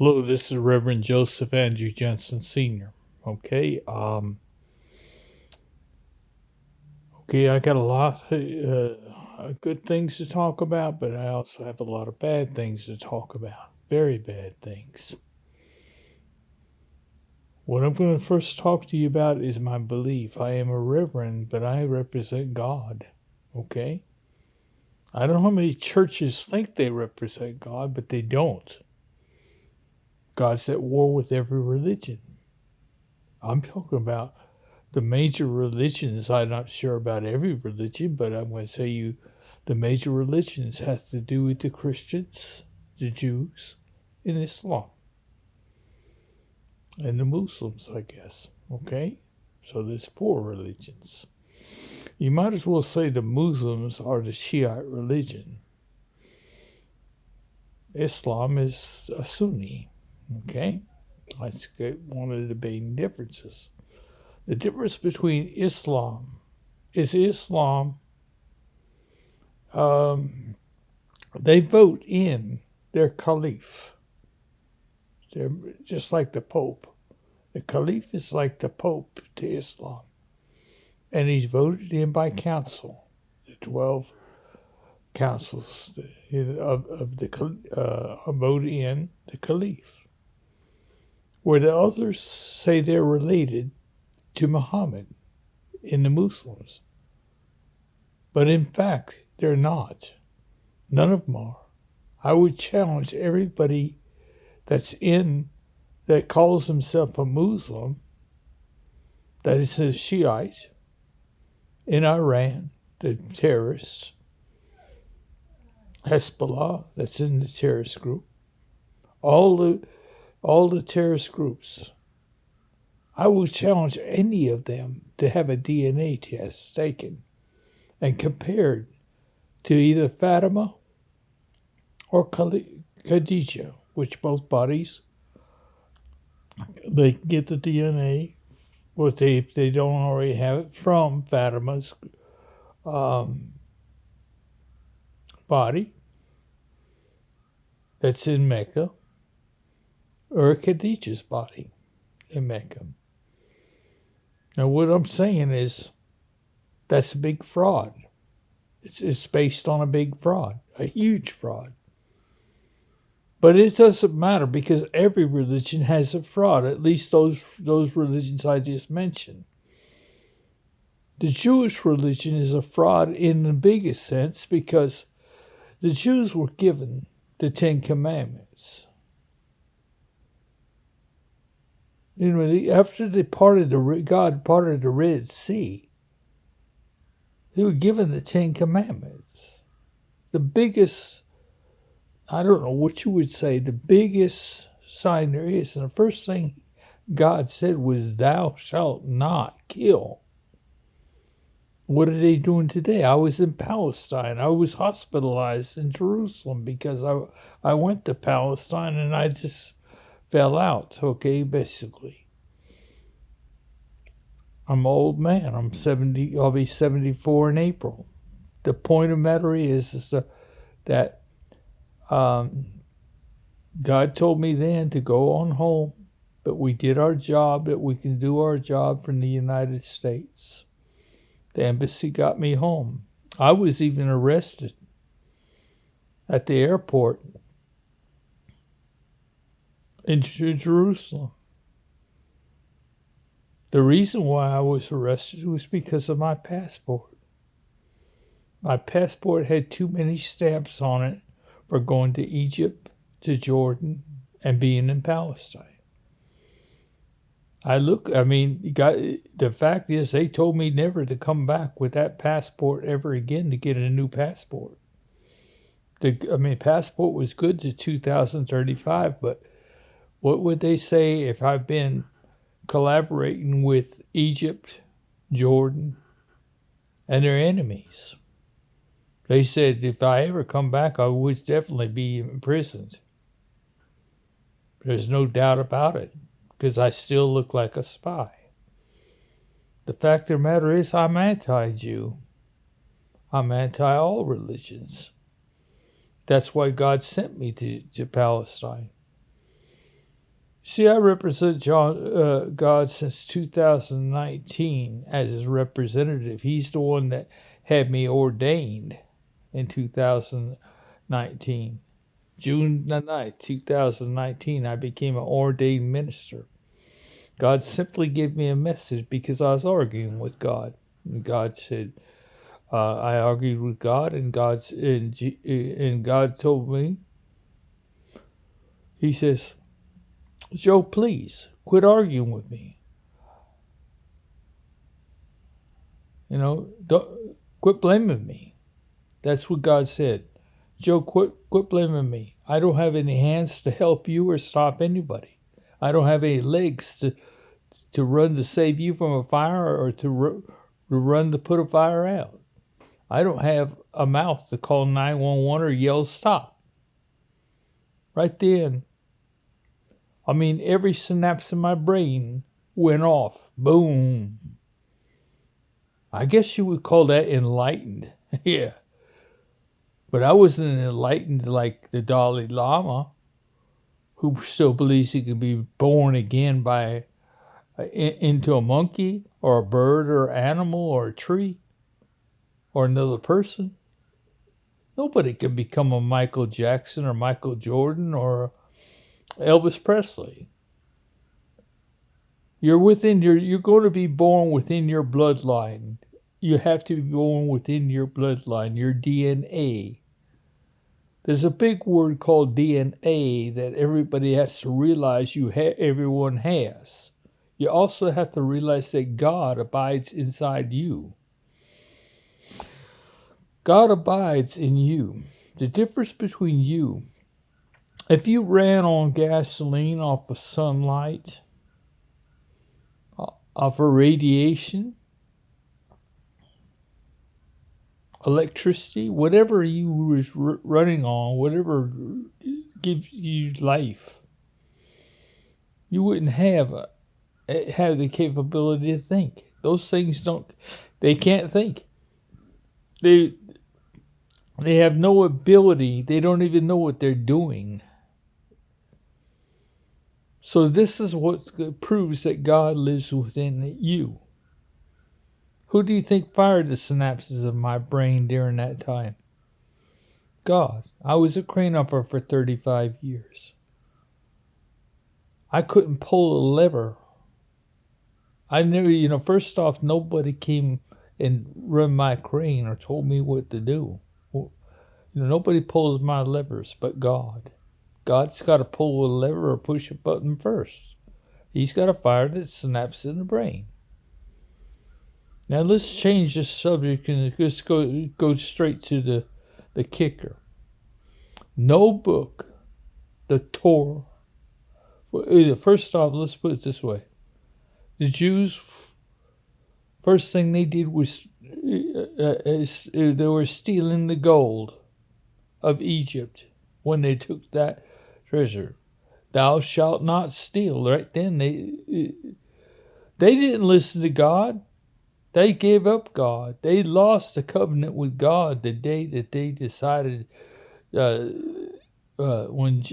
Hello, this is Reverend Joseph Andrew Jensen Sr. Okay, I got a lot of good things to talk about, but I also have a lot of bad things to talk about. Very bad things. What I'm going to first talk to you about is my belief. I am a reverend, but I represent God. Okay? I don't know how many churches think they represent God, but they don't. God's at war with every religion. I'm talking about the major religions. I'm not sure about every religion, but I'm going to tell you the major religions have to do with the Christians, the Jews, and Islam, and the Muslims, I guess. Okay? So there's 4 religions. You might as well say the Muslims are the Shiite religion. Islam is a Sunni. Okay? That's one of the main differences. The difference between Islam is they vote in their caliph. They're just like the Pope. The caliph is like the Pope to Islam. And he's voted in by council. The 12 councils of the vote in the caliph. Where the others say they're related to Muhammad in the Muslims. But in fact, they're not. None of them are. I would challenge everybody that calls himself a Muslim, that is a Shiite, in Iran, the terrorists, Hezbollah, that's in the terrorist group, all the terrorist groups. I would challenge any of them to have a DNA test taken and compared to either Fatima or Khadijah, which both bodies, they get the DNA, or if they don't already have it, from Fatima's body that's in Mecca, or Khadijah's body in Mecca. Now, what I'm saying is that's a big fraud. It's based on a big fraud, a huge fraud. But it doesn't matter because every religion has a fraud, at least those religions I just mentioned. The Jewish religion is a fraud in the biggest sense because the Jews were given the 10 Commandments. You know, after God parted the Red Sea, they were given the 10 Commandments. The biggest, I don't know what you would say, the biggest sign there is. And the first thing God said was, "Thou shalt not kill." What are they doing today? I was in Palestine. I was hospitalized in Jerusalem because I went to Palestine and I just fell out, okay, basically. I'm an old man. I'm 70. I'll be 74 in April. The point of the matter is that God told me then to go on home, but we did our job, that we can do our job from the United States. The embassy got me home. I was even arrested at the airport in Jerusalem. The reason why I was arrested was because of my passport. My passport had too many stamps on it for going to Egypt, to Jordan, and being in Palestine. The fact is, they told me never to come back with that passport ever again to get a new passport. Passport was good to 2035, but what would they say if I've been collaborating with Egypt, Jordan, and their enemies? They said if I ever come back, I would definitely be imprisoned. There's no doubt about it, because I still look like a spy. The fact of the matter is, I'm anti-Jew. I'm anti all religions. That's why God sent me to Palestine. See, I represent God since 2019 as his representative. He's the one that had me ordained in 2019. June the 9th, 2019, I became an ordained minister. God simply gave me a message because I was arguing with God. And God said, I argued with God, and God told me, he says, Joe, please quit arguing with me. Don't quit blaming me. That's what God said. Joe, quit blaming me. I don't have any hands to help you or stop anybody. I don't have any legs to run to save you from a fire or to run to put a fire out. I don't have a mouth to call 911 or yell stop. Right then, every synapse in my brain went off. Boom. I guess you would call that enlightened. Yeah. But I wasn't enlightened like the Dalai Lama, who still believes he can be born again into a monkey or a bird or animal or a tree or another person. Nobody can become a Michael Jackson or Michael Jordan or Elvis Presley. You're going to be born within your bloodline. You have to be born within your bloodline, your DNA. There's a big word called DNA that everybody has to realize everyone has. You also have to realize that God abides inside you. God abides in you. The difference between you, if you ran on gasoline off of sunlight, off of radiation, electricity, whatever you was running on, whatever gives you life, you wouldn't have the capability to think. Those things they can't think. They have no ability. They don't even know what they're doing. So this is what proves that God lives within you. Who do you think fired the synapses of my brain during that time? God. I was a crane upper for 35 years. I couldn't pull a lever. I knew, first off, nobody came and run my crane or told me what to do. Nobody pulls my levers but God. God's got to pull a lever or push a button first. He's got to fire the synapse in the brain. Now let's change this subject and let's go straight to the kicker. No book, the Torah. First off, let's put it this way. The Jews, first thing they did was they were stealing the gold of Egypt when they took that treasure. Thou shalt not steal. Right then, they didn't listen to God. They gave up God. They lost the covenant with God the day that they decided when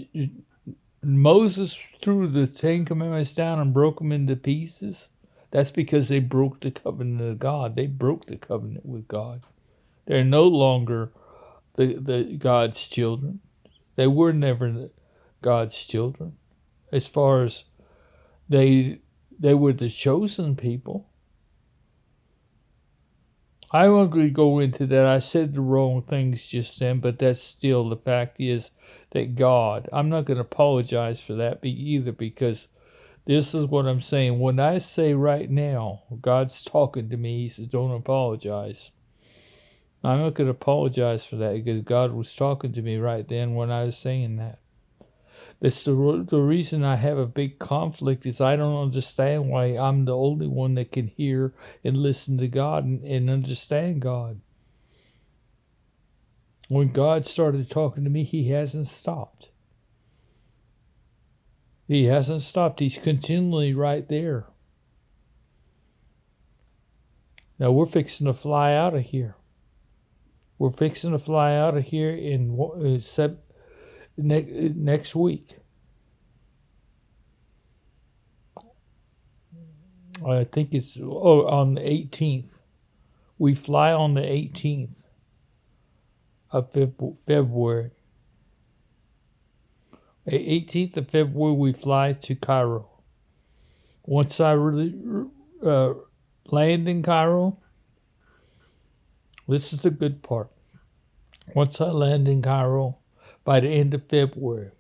Moses threw the Ten Commandments down and broke them into pieces. That's because they broke the covenant of God. They broke the covenant with God. They're no longer the God's children. They were never God's children. As far as they were the chosen people. I won't really go into that. I said the wrong things just then, but that's still the fact is that God, I'm not going to apologize for that either, because this is what I'm saying. When I say right now, God's talking to me, he says, don't apologize. I'm not going to apologize for that because God was talking to me right then when I was saying that. That's the reason I have a big conflict is I don't understand why I'm the only one that can hear and listen to God and understand God. When God started talking to me, he hasn't stopped. He hasn't stopped. He's continually right there. Now we're fixing to fly out of here. We're fixing to fly out of here in next week. I think it's on the 18th. We fly on the 18th of February. 18th of February, we fly to Cairo. Once I land in Cairo, this is the good part. Once I land in Cairo, by the end of February,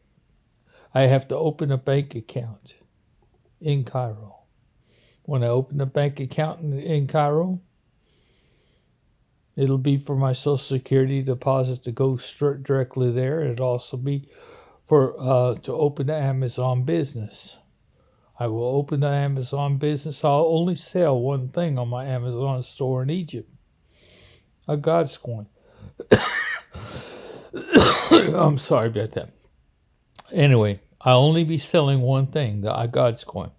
I have to open a bank account in Cairo. When I open a bank account in Cairo, it'll be for my Social Security deposit to go straight directly there. It'll also be for to open the Amazon business. I will open the Amazon business. I'll only sell one thing on my Amazon store in Egypt. A GODScoin. I'm sorry about that. Anyway, I'll only be selling one thing, the GODScoin.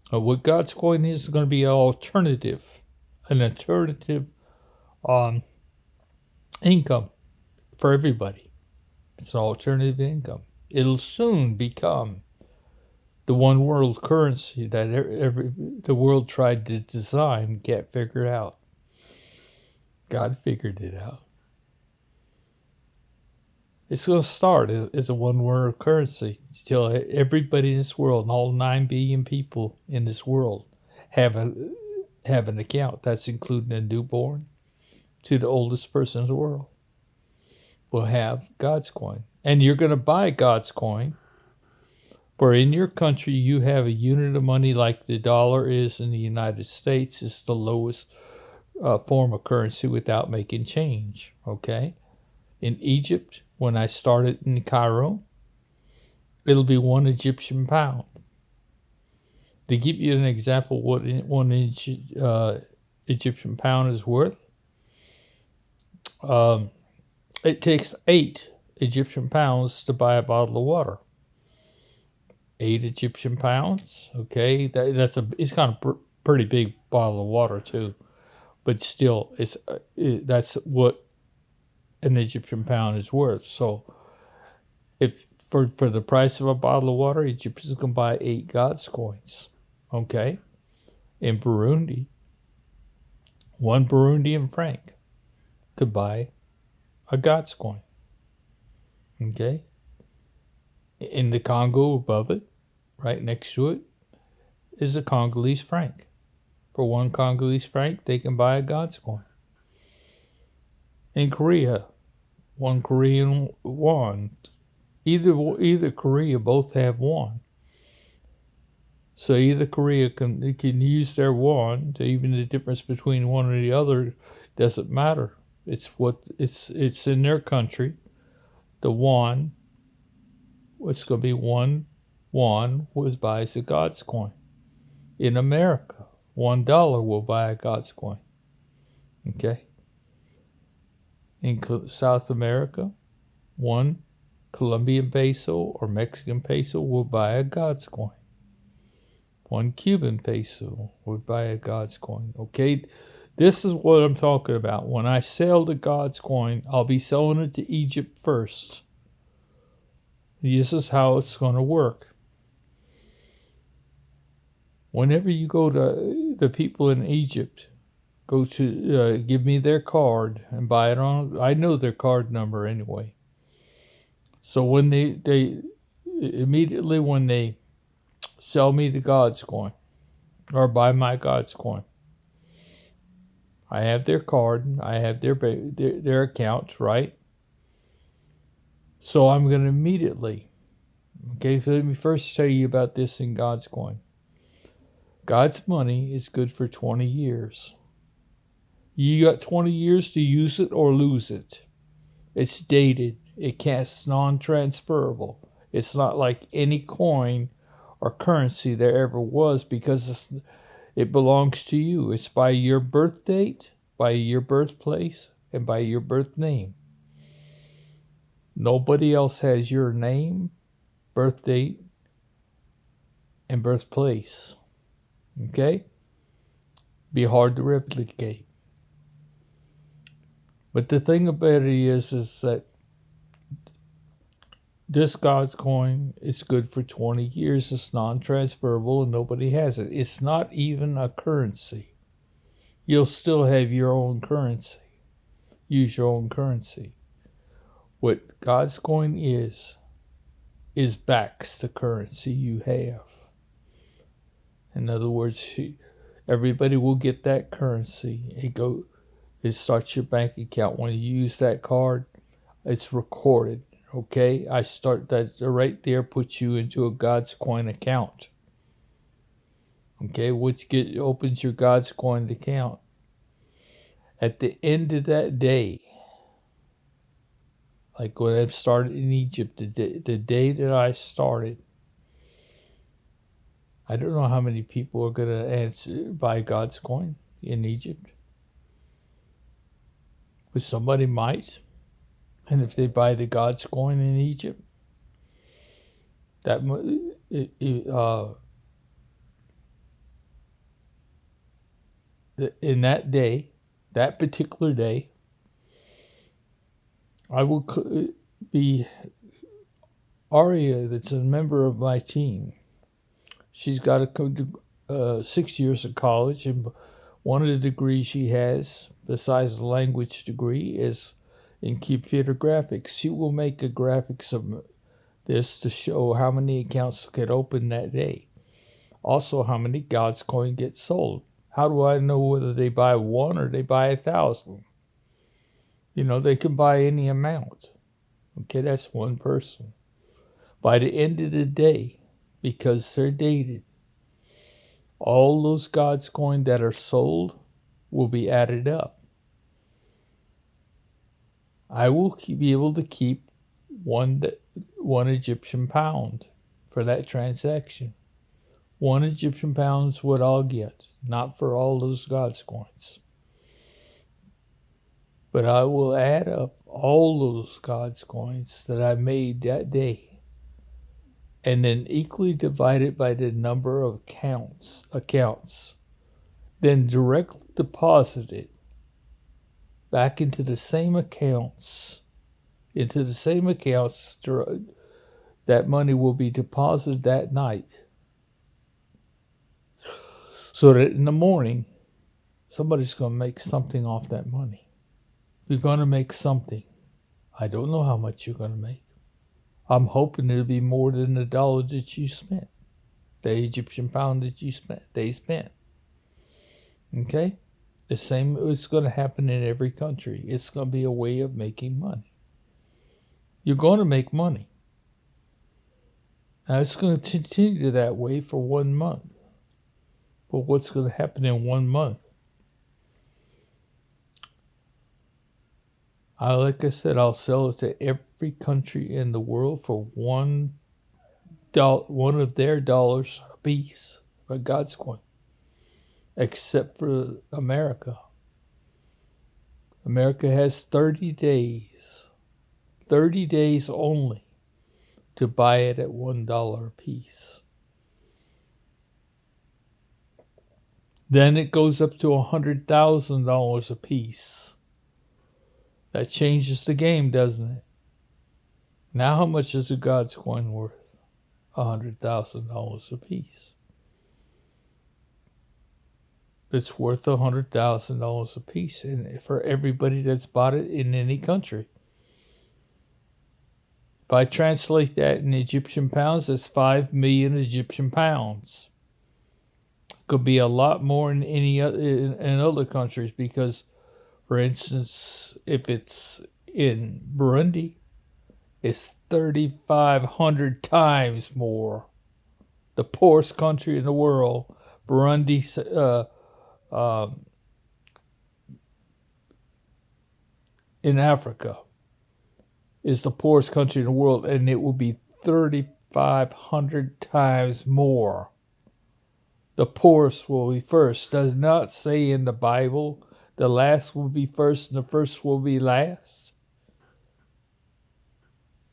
What GODScoin is going to be an alternative income for everybody. It's an alternative income. It'll soon become the one world currency that the world tried to design, can't figure it out. God figured it out. It's going to start as a one world currency until everybody in this world, and all 9 billion people in this world, have an account. That's including a newborn to the oldest person in the world, will have GODScoin. And you're going to buy GODScoin, for in your country you have a unit of money like the dollar is in the United States. It's the lowest form of currency without making change, okay? In Egypt, when I started in Cairo, it'll be 1 Egyptian pound. To give you an example what 1 Egyptian pound is worth, it takes 8 Egyptian pounds to buy a bottle of water. 8 Egyptian pounds, okay? It's kind of pretty big bottle of water too, but still, that's what an Egyptian pound is worth. So, if for the price of a bottle of water, Egyptians can buy 8 GODScoins, okay? In Burundi, 1 Burundian franc could buy a GODScoin, okay? In the Congo above it, right next to it, is a Congolese franc. For 1 Congolese franc, they can buy a GODScoin. In Korea, 1 Korean won. Either Korea both have won. So either Korea can use their won. To even the difference between one and the other doesn't matter. It's in their country. The won, what's going to be 1 won, buys a GODScoin. In America, $1 will buy a GODScoin. Okay. In South America, 1 Colombian peso or Mexican peso will buy a GODScoin. 1 Cuban peso would buy a GODScoin. Okay, this is what I'm talking about. When I sell the GODScoin, I'll be selling it to Egypt first. This is how it's going to work. Whenever you go to the people in Egypt, go to give me their card and buy it on. I know their card number anyway. So when they immediately when they sell me the GODScoin or buy my GODScoin, I have their card. I have their accounts, right? So I'm going to immediately. Okay, so let me first tell you about this in GODScoin. God's money is good for 20 years. You got 20 years to use it or lose it. It's dated. It's non-transferable. It's not like any coin or currency there ever was because it belongs to you. It's by your birth date, by your birthplace, and by your birth name. Nobody else has your name, birth date, and birthplace. Okay? Be hard to replicate. But the thing about it is that This God's coin is good for 20 years. It's non-transferable and nobody has it. It's not even a currency. You'll still have your own currency. Use your own currency. What God's coin is backs the currency you have. In other words, everybody will get that currency. It starts your bank account. When you use that card, it's recorded. Okay, I start that right there. Puts you into a God's coin account. Okay, which opens your God's coin account. At the end of that day, like when I started in Egypt, the day that I started, I don't know how many people are going to buy God's coin in Egypt. But somebody might. And if they buy the God's coin in Egypt, in that day, that particular day, I will be Aria, that's a member of my team. She's got 6 years of college, and one of the degrees she has, besides the language degree, is in computer graphics. She will make a graphics of this to show how many accounts get opened that day. Also, how many God's coin get sold. How do I know whether they buy one or they buy 1,000? They can buy any amount. Okay, that's one person. By the end of the day, because they're dated, all those God's coin that are sold will be added up. I will be able to keep one Egyptian pound for that transaction. 1 Egyptian pound is what I'll get, not for all those God's coins. But I will add up all those God's coins that I made that day, and then equally divide it by the number of accounts, then directly deposit it back into the same accounts. That money will be deposited that night, so that in the morning, somebody's going to make something off that money. You're going to make something. I don't know how much you're going to make. I'm hoping it'll be more than the dollar that you spent, the Egyptian pound that they spent. Okay? The same is going to happen in every country. It's going to be a way of making money. You're going to make money. Now, it's going to continue that way for 1 month. But what's going to happen in 1 month? Like I said, I'll sell it to every country in the world for $1 of their dollars a piece for God's coin, except for America. America has 30 days only to buy it at $1 a piece. Then it goes up to $100,000 a piece. That changes the game, doesn't it? Now how much is a God's coin worth? $100,000 a piece. It's worth $100,000 a piece, and for everybody that's bought it in any country. If I translate that in Egyptian pounds, that's 5 million Egyptian pounds. Could be a lot more in other countries, because, for instance, if it's in Burundi, it's 3,500 times more. The poorest country in the world, Burundi, in Africa, is the poorest country in the world, and it will be 3,500 times more. The poorest will be first. Does not say in the Bible the last will be first and the first will be last.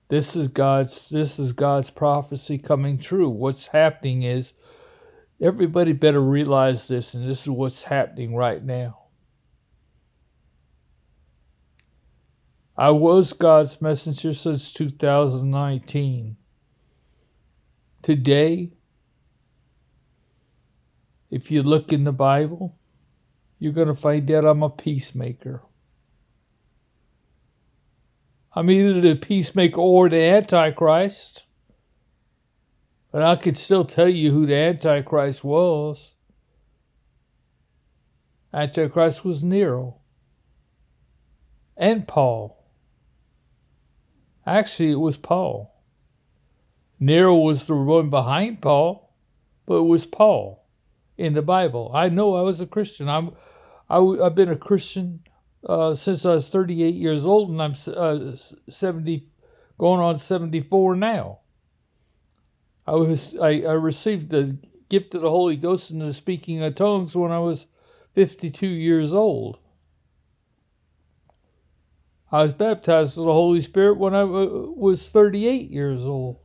This is God's prophecy coming true. What's happening is, everybody better realize this, and this is what's happening right now. I was God's messenger since 2019. Today, if you look in the Bible, you're going to find out I'm a peacemaker. I'm either the peacemaker or the Antichrist. But I could still tell you who the Antichrist was. Antichrist was Nero and Paul. Actually, it was Paul. Nero was the one behind Paul, but it was Paul in the Bible. I know I was a Christian. I've been a Christian since I was 38 years old, and I'm 70, going on 74 now. I received the gift of the Holy Ghost and the speaking of tongues when I was 52 years old. I was baptized with the Holy Spirit when I was 38 years old.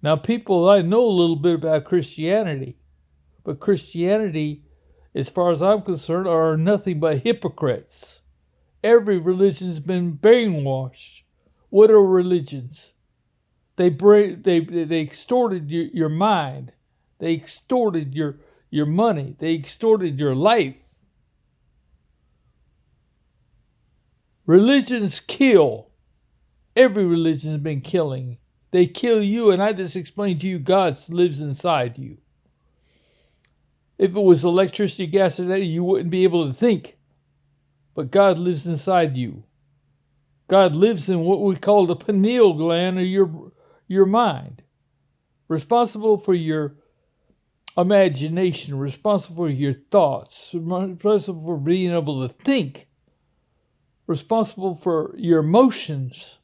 Now, people, I know a little bit about Christianity, but Christianity, as far as I'm concerned, are nothing but hypocrites. Every religion's been brainwashed. What are religions? They extorted your mind. They extorted your money. They extorted your life. Religions kill. Every religion has been killing. They kill you, and I just explained to you God lives inside you. If it was electricity, gas, and air, you wouldn't be able to think. But God lives inside you. God lives in what we call the pineal gland of your mind. Responsible for your imagination, responsible for your thoughts, responsible for being able to think, responsible for your emotions,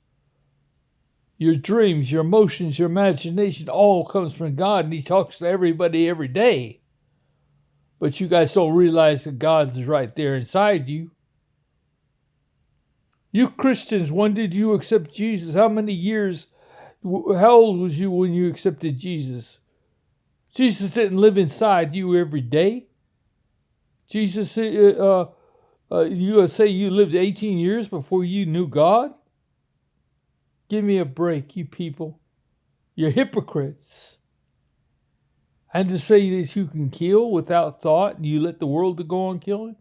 your dreams, your emotions, your imagination, all comes from God, and He talks to everybody every day. But you guys don't realize that God is right there inside you. You Christians, when did you accept Jesus? How many years, how old was you when you accepted Jesus? Jesus didn't live inside you every day. Jesus, you say you lived 18 years before you knew God? Give me a break, you people. You're hypocrites. And to say that you can kill without thought and you let the world go on killing?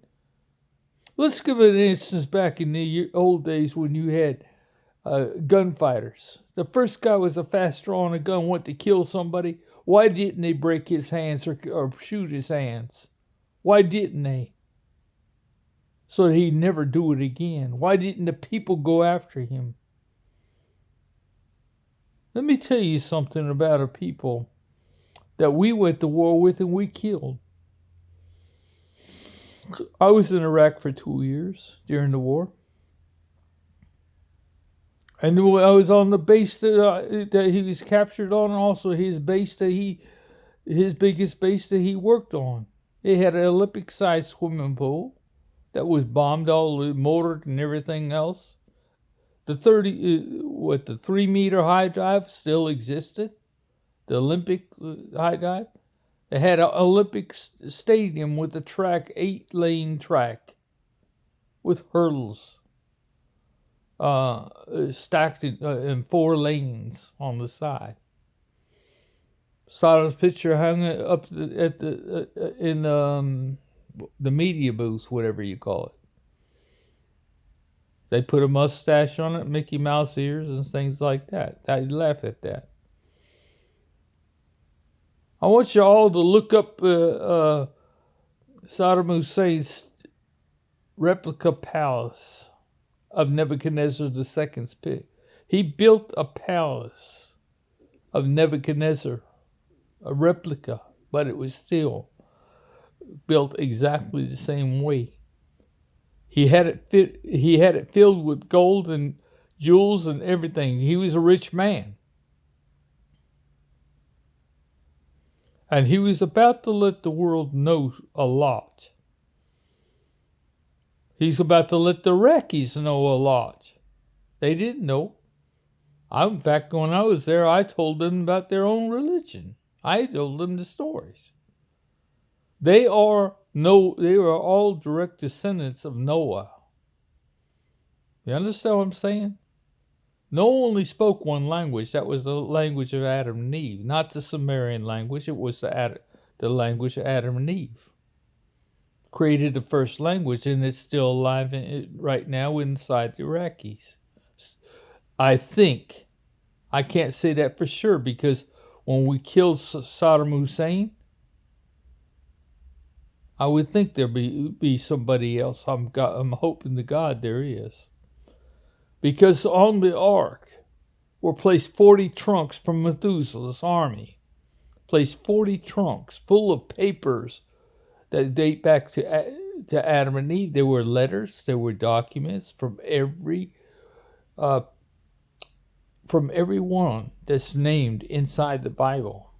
Let's give an instance back in the old days when you had gunfighters. The first guy was a fast drawing a gun, went to kill somebody. Why didn't they break his hands or shoot his hands? Why didn't they? So that he'd never do it again. Why didn't the people go after him? Let me tell you something about a people that we went to war with and we killed. I was in Iraq for 2 years during the war. And I was on the base that he was captured on, and also his base his biggest base that he worked on. It had an Olympic-sized swimming pool that was bombed, all motored and everything else. The 3-meter high dive still existed. The Olympic high dive. They had an Olympic stadium with a track, 8-lane track, with hurdles stacked in 4 lanes on the side. Saw the picture hung up in the media booth, whatever you call it. They put a mustache on it, Mickey Mouse ears, and things like that. I laugh at that. I want you all to look up Saddam Hussein's replica palace of Nebuchadnezzar II's pit. He built a palace of Nebuchadnezzar, a replica, but it was still built exactly the same way. He had it filled with gold and jewels and everything. He was a rich man. And he was about to let the world know a lot. He's about to let the Iraqis know a lot. They didn't know. In fact, when I was there, I told them about their own religion. I told them the stories. They are all direct descendants of Noah. You understand what I'm saying? Noah only spoke one language. That was the language of Adam and Eve, not the Sumerian language. It was the language of Adam and Eve. Created the first language, and it's still alive right now inside the Iraqis. I think. I can't say that for sure, because when we killed Saddam Hussein, I would think there'd be somebody else. I'm hoping to God there is. Because on the ark were placed 40 trunks from Methuselah's army. Placed 40 trunks full of papers that date back to Adam and Eve. There were letters, there were documents from everyone that's named inside the Bible.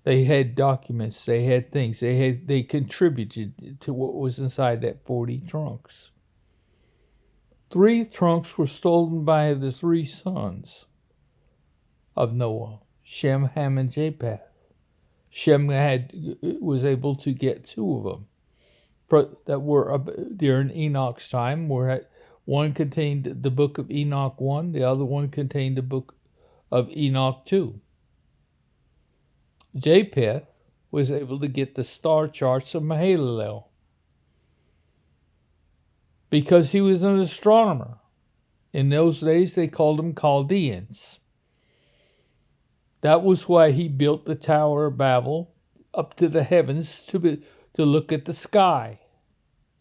They had documents, they had things, they contributed to what was inside that 40 trunks. 3 trunks were stolen by the 3 sons of Noah, Shem, Ham, and Japheth. Shem was able to get 2 of them that were during Enoch's time. One contained the book of Enoch 1, the other one contained the book of Enoch 2. Japheth was able to get the star charts of Mahalalel because he was an astronomer. In those days, they called them Chaldeans. That was why he built the Tower of Babel up to the heavens to look at the sky,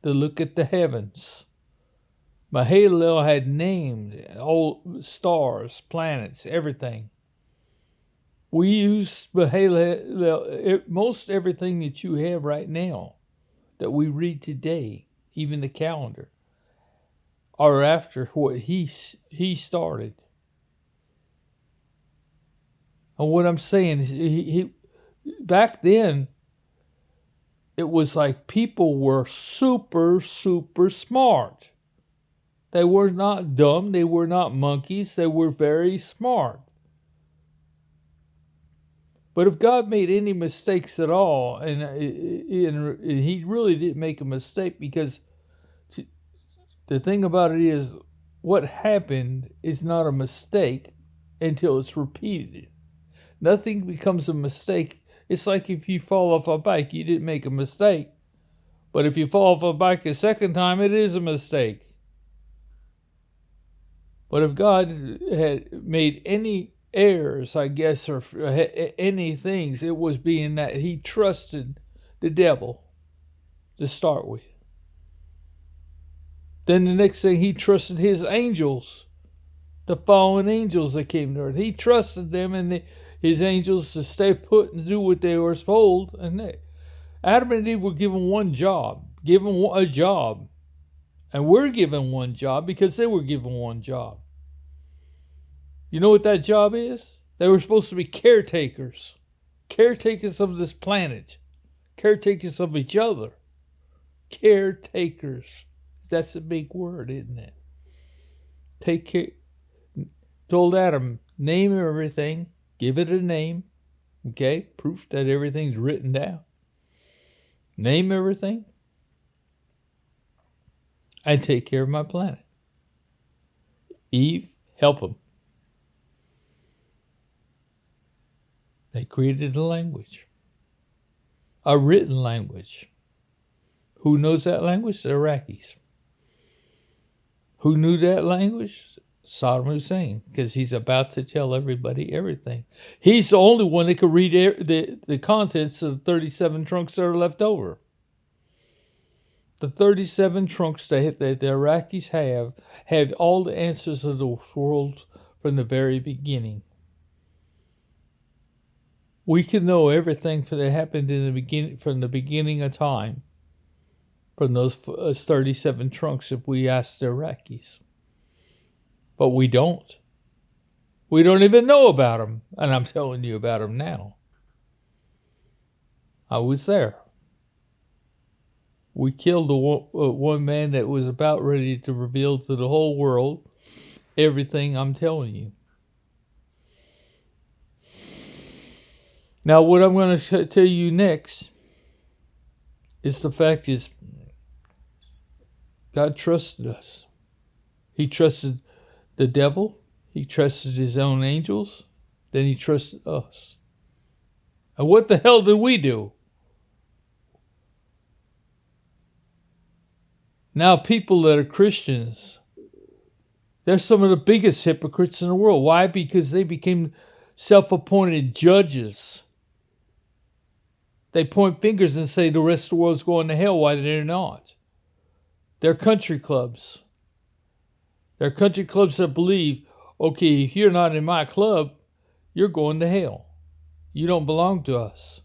to look at the heavens. Mahalalel had named all stars, planets, everything. We use Mahalalel, most everything that you have right now, that we read today, even the calendar, are after what he started. And what I'm saying is, he back then, it was like people were super, super smart. They were not dumb. They were not monkeys. They were very smart. But if God made any mistakes at all, and he really didn't make a mistake, because the thing about it is, what happened is not a mistake until it's repeated. Nothing becomes a mistake. It's like if you fall off a bike, you didn't make a mistake. But if you fall off a bike a second time, it is a mistake. But if God had made any errors, I guess, or any things, it was being that he trusted the devil to start with. Then the next thing, he trusted his angels, the fallen angels that came to earth. He trusted them and his angels to stay put and do what they were told. And Adam and Eve were given one job, given a job. And we're given one job because they were given one job. You know what that job is? They were supposed to be caretakers. Caretakers of this planet. Caretakers of each other. Caretakers. That's a big word, isn't it? Take care. Told Adam, name everything. Give it a name. Okay? Proof that everything's written down. Name everything. And take care of my planet. Eve, help them. They created a language. A written language. Who knows that language? The Iraqis. Who knew that language? Saddam Hussein, because he's about to tell everybody everything. He's the only one that could read the contents of the 37 trunks that are left over. The 37 trunks that the Iraqis have all the answers of the world from the very beginning. We can know everything that happened in the beginning, from the beginning of time, from those 37 trunks, if we ask the Iraqis. But we don't. We don't even know about them, and I'm telling you about them now. I was there. We killed one man that was about ready to reveal to the whole world everything I'm telling you. Now, what I'm going to tell you next is the fact is God trusted us. He trusted the devil. He trusted his own angels. Then he trusted us. And what the hell did we do? Now people that are Christians, they're some of the biggest hypocrites in the world. Why? Because they became self-appointed judges. They point fingers and say the rest of the world's going to hell. Why they're not? They're country clubs. They're country clubs that believe, okay, if you're not in my club, you're going to hell. You don't belong to us.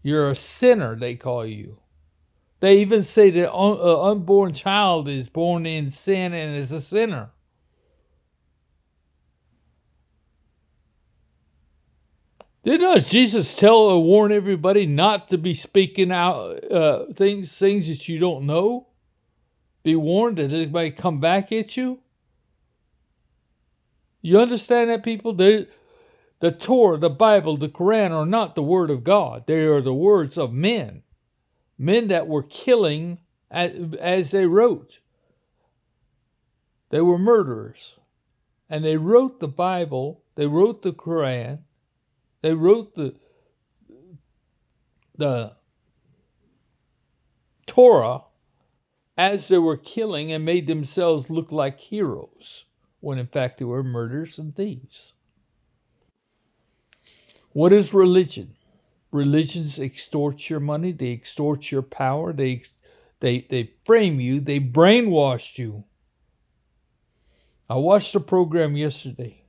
You're a sinner, they call you. They even say that an unborn child is born in sin and is a sinner. Did not Jesus tell or warn everybody not to be speaking out things that you don't know? Be warned that anybody come back at you? You understand that, people? The Torah, the Bible, the Quran are not the word of God. They are the words of men. Men that were killing as they wrote. They were murderers. And they wrote the Bible. They wrote the Quran. They wrote the Torah as they were killing and made themselves look like heroes, when in fact they were murderers and thieves. What is religion? Religions extort your money. They extort your power. They frame you. They brainwashed you. I watched a program yesterday.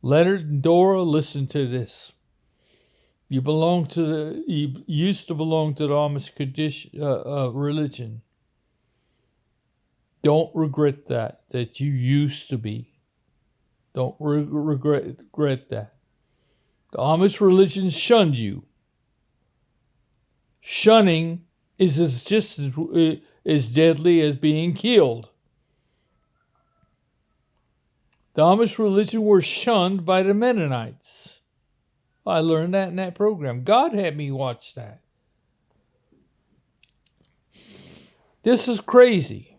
Leonard and Dora, listen to this. You used to belong to the Amish religion. Don't regret that you used to be. Don't regret that. The Amish religion shunned you. Shunning is just as deadly as being killed. The Amish religion were shunned by the Mennonites. I learned that in that program. God had me watch that. This is crazy.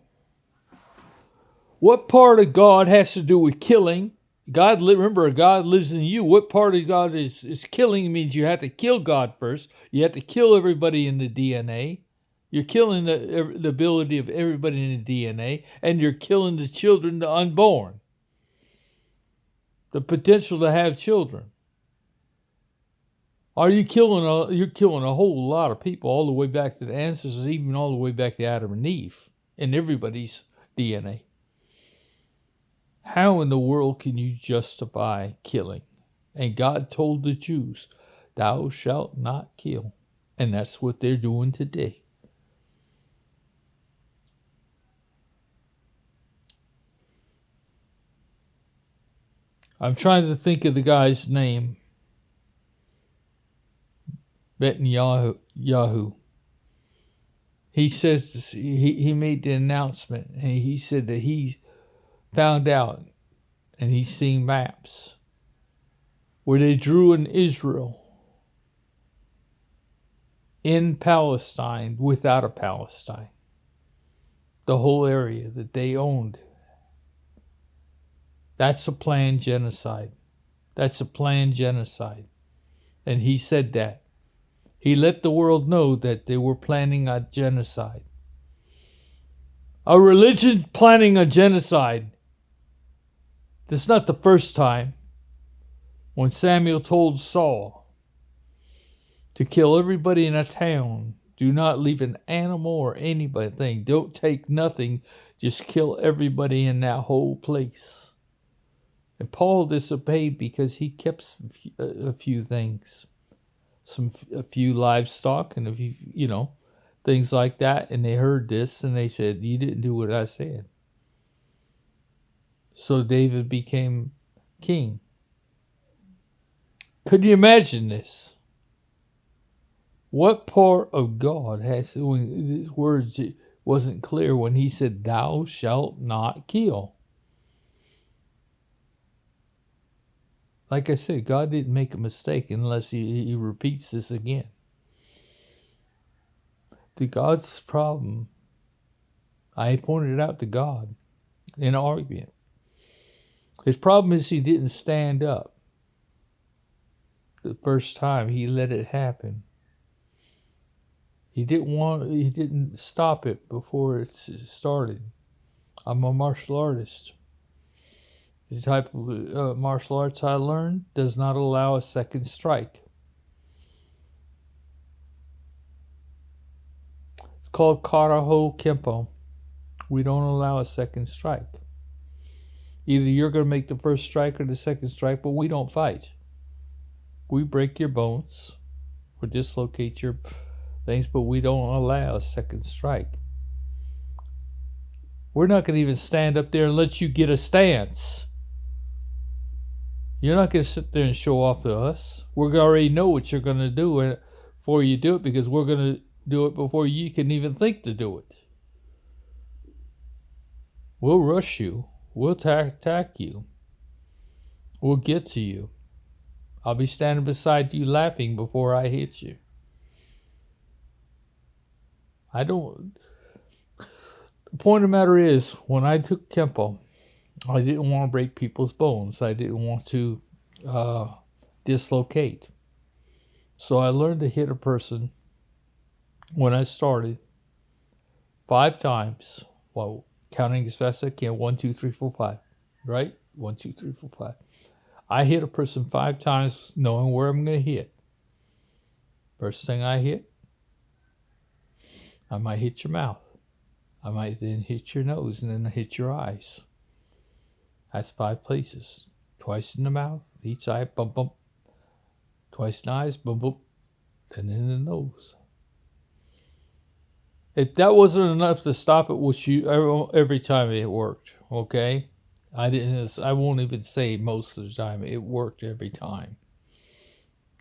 What part of God has to do with killing? Remember, God lives in you. What part of God is killing? Means you have to kill God first. You have to kill everybody in the DNA. You're killing the ability of everybody in the DNA, and you're killing the children, the unborn. The potential to have children. You're killing a whole lot of people, all the way back to the ancestors, even all the way back to Adam and Eve, in everybody's DNA. How in the world can you justify killing? And God told the Jews, thou shalt not kill. And that's what they're doing today. I'm trying to think of the guy's name. Netanyahu. He says he made the announcement, and he said that he found out, and he's seen maps where they drew in Israel, in Palestine, without a Palestine. The whole area that they owned. That's a planned genocide. That's a planned genocide. And he said that. He let the world know that they were planning a genocide. A religion planning a genocide. This is not the first time. When Samuel told Saul to kill everybody in a town, do not leave an animal or anything. Don't take nothing. Just kill everybody in that whole place. And Paul disobeyed because he kept a few things. A few livestock and a few, things like that. And they heard this and they said, you didn't do what I said. So David became king. Could you imagine this? What part of God when his words wasn't clear when he said, thou shalt not kill? Like I said, God didn't make a mistake unless he repeats this again. To God's problem, I pointed out to God. in an argument. His problem is he didn't stand up the first time. He let it happen. He didn't stop it before it started. I'm a martial artist. The type of martial arts I learned does not allow a second strike. It's called Karaho Kempo. We don't allow a second strike. Either you're going to make the first strike or the second strike, but we don't fight. We break your bones or dislocate your things, but we don't allow a second strike. We're not going to even stand up there and let you get a stance. You're not going to sit there and show off to us. We already know what you're going to do before you do it, because we're going to do it before you can even think to do it. We'll rush you. We'll attack you. We'll get to you. I'll be standing beside you laughing before I hit you. The point of the matter is, when I took Kempo, I didn't want to break people's bones. I didn't want to dislocate. So I learned to hit a person when I started 5 times. Well, counting as fast as I can. 1, 2, 3, 4, 5. Right? 1, 2, 3, 4, 5. I hit a person 5 times knowing where I'm going to hit. First thing I hit, I might hit your mouth. I might then hit your nose and then hit your eyes. That's 5 places. Twice in the mouth, each eye, bump, bump. Twice in the eyes, bump, bump. And then in the nose. If that wasn't enough to stop it, which every time it worked, okay? I won't even say most of the time. It worked every time.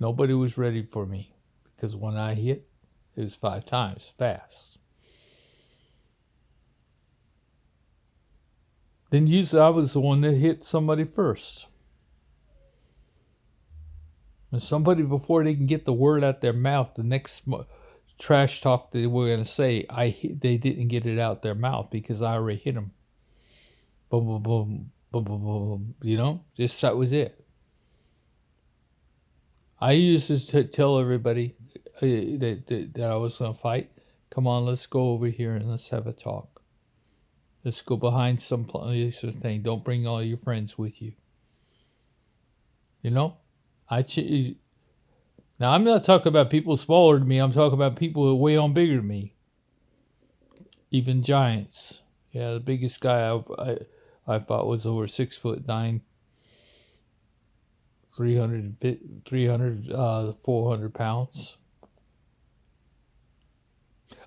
Nobody was ready for me, because when I hit, it was 5 times fast. Then usually I was the one that hit somebody first. And somebody, before they can get the word out their mouth, the next trash talk they were going to say, they didn't get it out their mouth because I already hit them. Boom, boom, boom, boom, boom, boom. You know, just that was it. I used to tell everybody that I was going to fight. Come on, let's go over here and let's have a talk. Let's go behind some place or thing. Don't bring all your friends with you. You know? Now, I'm not talking about people smaller than me. I'm talking about people who are way on bigger than me. Even giants. Yeah, the biggest guy I fought was over 6'9", 400 pounds.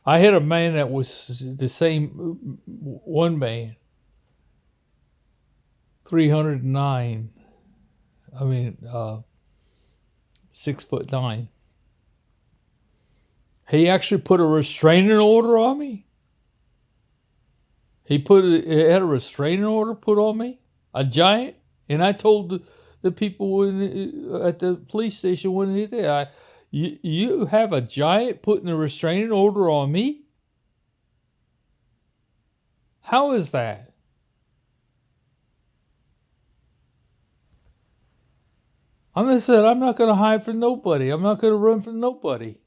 I had a man that was the same, one man, 309. 6'9". He actually put a restraining order on me. He had a restraining order put on me, a giant, and I told the people at the police station when he did, you have a giant putting a restraining order on me? How is that? I said, I'm not going to hide from nobody. I'm not going to run from nobody.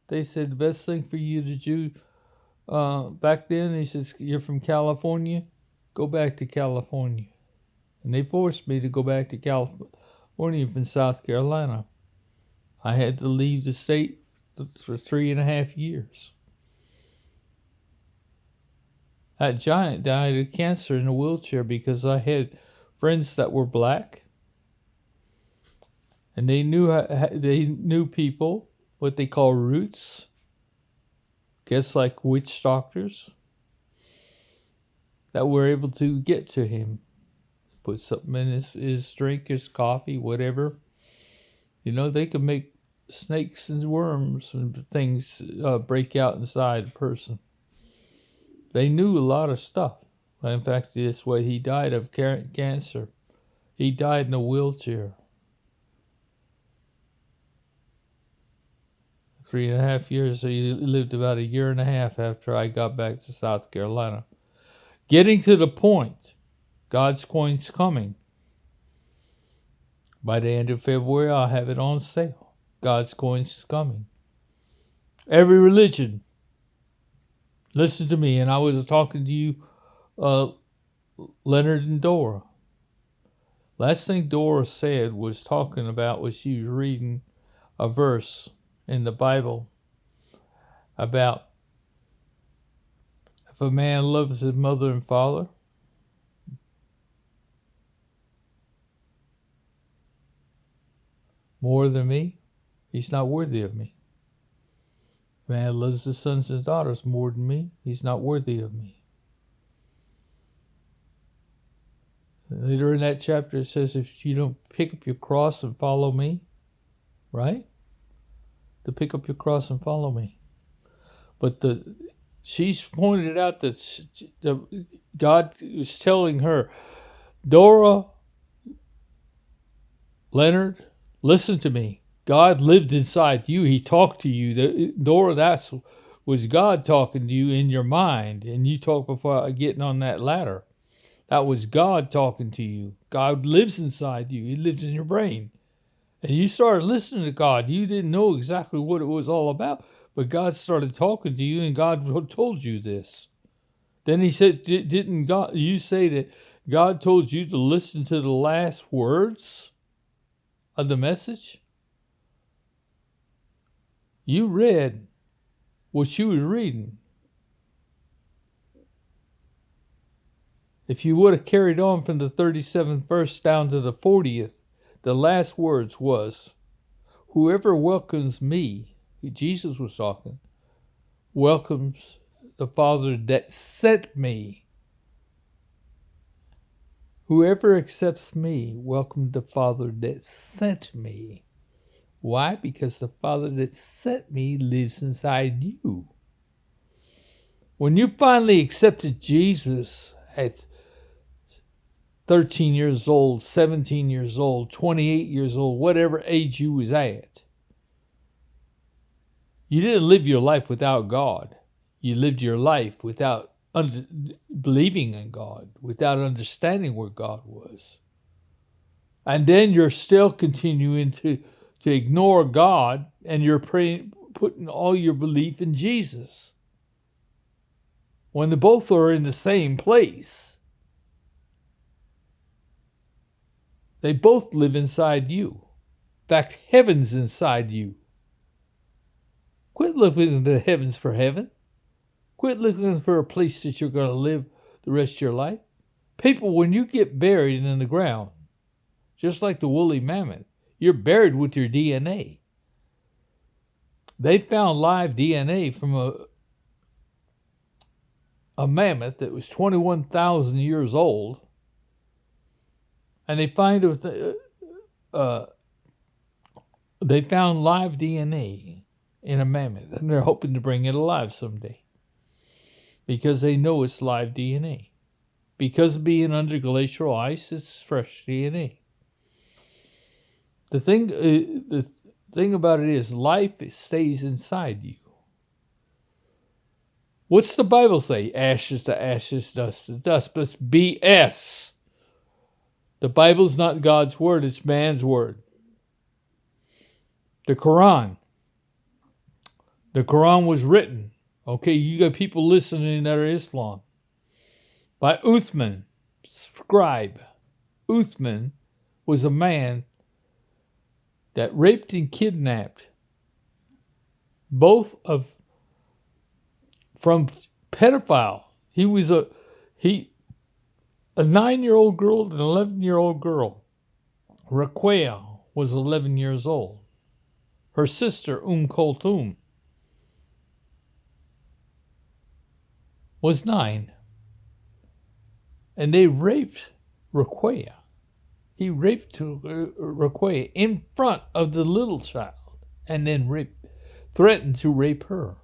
They said the best thing for you to do back then, he says, you're from California, go back to California. And they forced me to go back to California from South Carolina. I had to leave the state for 3.5 years. That giant died of cancer in a wheelchair because I had friends that were black. And they knew people, what they call roots. Guess like witch doctors. That were able to get to him. Put something in his drink, his coffee, whatever. You know, they can make snakes and worms and things break out inside a person. They knew a lot of stuff. In fact, this way he died of cancer. He died in a wheelchair. 3.5 years. So he lived about 1.5 years after I got back to South Carolina. Getting to the point, GODScoin's coming. By the end of February, I'll have it on sale. GODScoin's coming. Every religion, listen to me. And I was talking to you, Leonard and Dora. Last thing Dora said was talking about was she was reading a verse in the Bible about if a man loves his mother and father, more than me, he's not worthy of me. If a man loves his sons and daughters more than me, he's not worthy of me. Later in that chapter, it says, if you don't pick up your cross and follow me, right? To pick up your cross and follow me. But she's pointed out that God was telling her, Dora, Leonard, listen to me. God lived inside you. He talked to you. Dora, that was God talking to you in your mind. And you talked before getting on that ladder. That was God talking to you. God lives inside you. He lives in your brain. And you started listening to God. You didn't know exactly what it was all about, but God started talking to you, and God told you this. Then he said, didn't God, you say that God told you to listen to the last words of the message? You read what she was reading. If you would have carried on from the 37th verse down to the 40th, the last words was, whoever welcomes me, Jesus was talking, welcomes the Father that sent me. Whoever accepts me, welcomes the Father that sent me. Why? Because the Father that sent me lives inside you. When you finally accepted Jesus at 13 years old, 17 years old, 28 years old, whatever age you was at, you didn't live your life without God. You lived your life without believing in God, without understanding where God was. And then you're still continuing to ignore God, and you're putting all your belief in Jesus. When the both are in the same place. They both live inside you. In fact, heaven's inside you. Quit looking in the heavens for heaven. Quit looking for a place that you're going to live the rest of your life. People, when you get buried in the ground, just like the woolly mammoth, you're buried with your DNA. They found live DNA from a mammoth that was 21,000 years old. And they found live DNA in a mammoth, and they're hoping to bring it alive someday because they know it's live DNA. Because of being under glacial ice, it's fresh DNA. The thing about it is, life stays inside you. What's the Bible say? Ashes to ashes, dust to dust. But it's BS. The Bible's not God's word, it's man's word. The Quran. The Quran was written, okay, you got people listening that are Islam, by Uthman, scribe. Uthman was a man that raped and kidnapped from pedophile. He was a 9-year-old girl and an 11-year-old girl. Ruqayya was 11 years old. Her sister, Kulthum, was 9. And they raped Ruqayya. He raped Ruqayya in front of the little child and then threatened to rape her.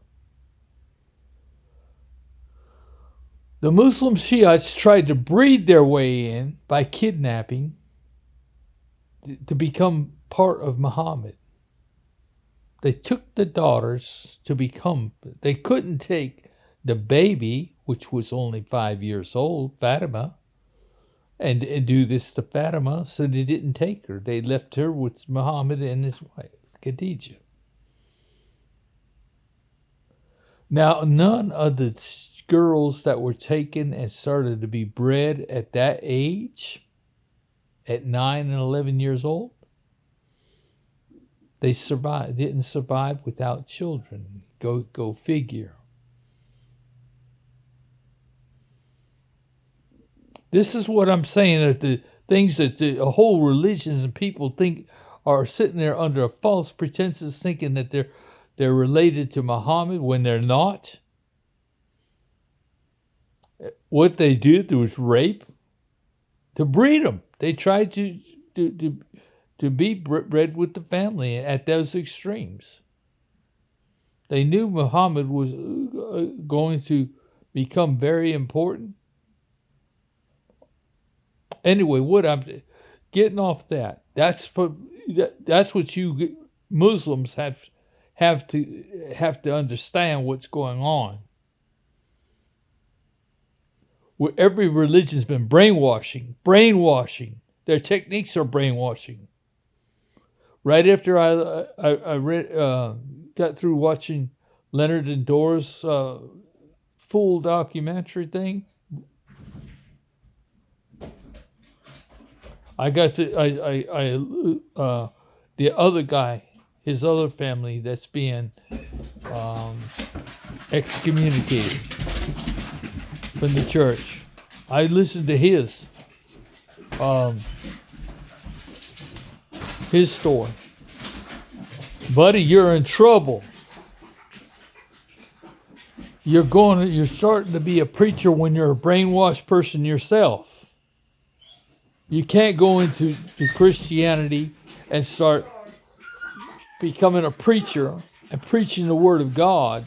The Muslim Shiites tried to breed their way in by kidnapping to become part of Muhammad. They took the daughters they couldn't take the baby, which was only 5 years old, Fatima. and do this to Fatima, so they didn't take her. They left her with Muhammad and his wife, Khadijah. Now, none of the girls that were taken and started to be bred at that age, at 9 and 11 years old, they didn't survive without children. Go figure. This is what I'm saying, that the things that the whole religions and people think are sitting there under a false pretenses, thinking that they're related to Muhammad when they're not. What they did was rape to breed them. They tried to be bred with the family at those extremes. They knew Muhammad was going to become very important. Anyway, what I'm getting off that. That's what you Muslims have to understand what's going on. Where every religion's been brainwashing. Their techniques are brainwashing. Right after I read, got through watching Leonard and Dora's full documentary thing, I got the other guy, his other family that's being excommunicated from the church. I listened to his story. Buddy, you're in trouble. You're starting to be a preacher when you're a brainwashed person yourself. You can't go into Christianity and start becoming a preacher and preaching the Word of God,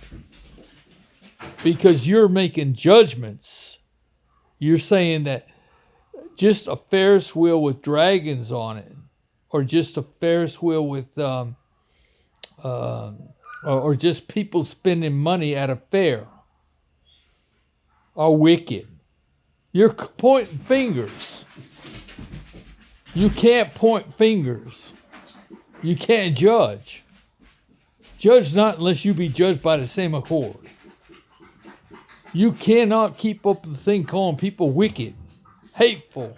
because you're making judgments. You're saying that just a Ferris wheel with dragons on it, or just a Ferris wheel with, or just people spending money at a fair are wicked. You're pointing fingers. You can't point fingers. You can't judge. Judge not unless you be judged by the same accord. You cannot keep up with the thing calling people wicked, hateful.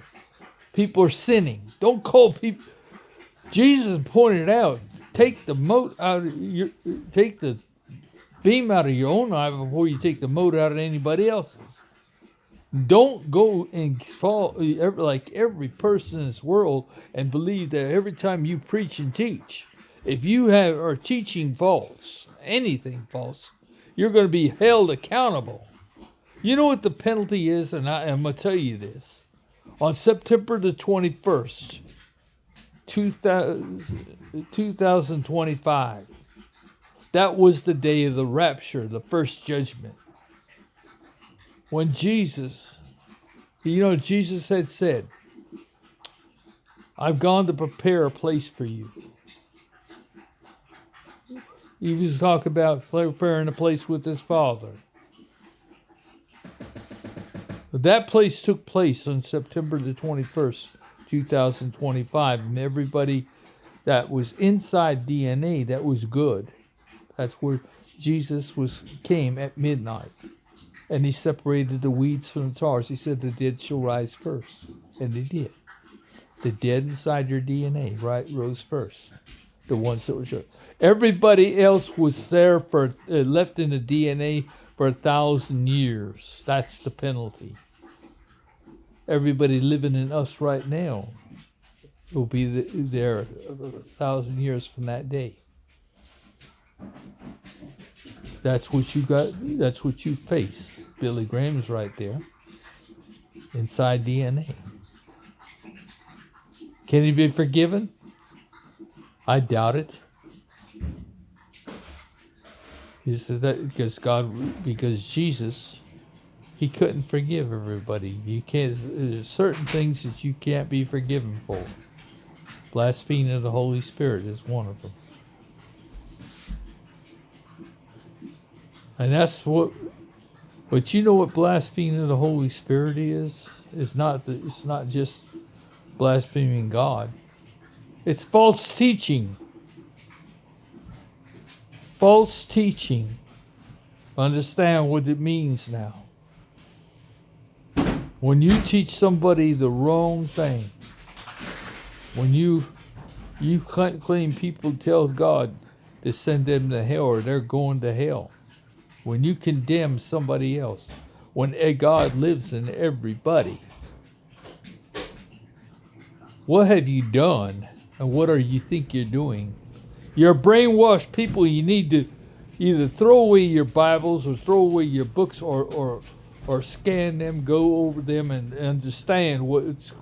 People are sinning. Don't call people. Jesus pointed out, take the beam out of your own eye before you take the mote out of anybody else's. Don't go and fall like every person in this world and believe that every time you preach and teach, if you are teaching false, anything false, you're going to be held accountable. You know what the penalty is? And I'm going to tell you this. On September the 21st, 2025, that was the day of the rapture, the first judgment. When Jesus had said, I've gone to prepare a place for you. He was talking about preparing a place with his Father. But that place took place on September the 21st, 2025. And everybody that was inside DNA, that was good. That's where Jesus came at midnight. And he separated the weeds from the tares. He said the dead shall rise first. And they did. The dead inside your DNA rose first. The ones that were sure. Everybody else was there left in the DNA for 1,000 years. That's the penalty. Everybody living in us right now will be there 1,000 years from that day. That's what you got. That's what you face. Billy Graham's right there. Inside DNA. Can he be forgiven? I doubt it. He said that because Jesus, he couldn't forgive everybody. You can't. There's certain things that you can't be forgiven for. Blaspheming of the Holy Spirit is one of them. And that's what But you know what blaspheming the Holy Spirit is? It's not just blaspheming God. It's false teaching. False teaching. Understand what it means now. When you teach somebody the wrong thing, when you claim people tell God to send them to hell or they're going to hell, when you condemn somebody else, when God lives in everybody, what have you done and what are you think you're doing? You're brainwashed people. You need to either throw away your Bibles or throw away your books or scan them, go over them and understand what's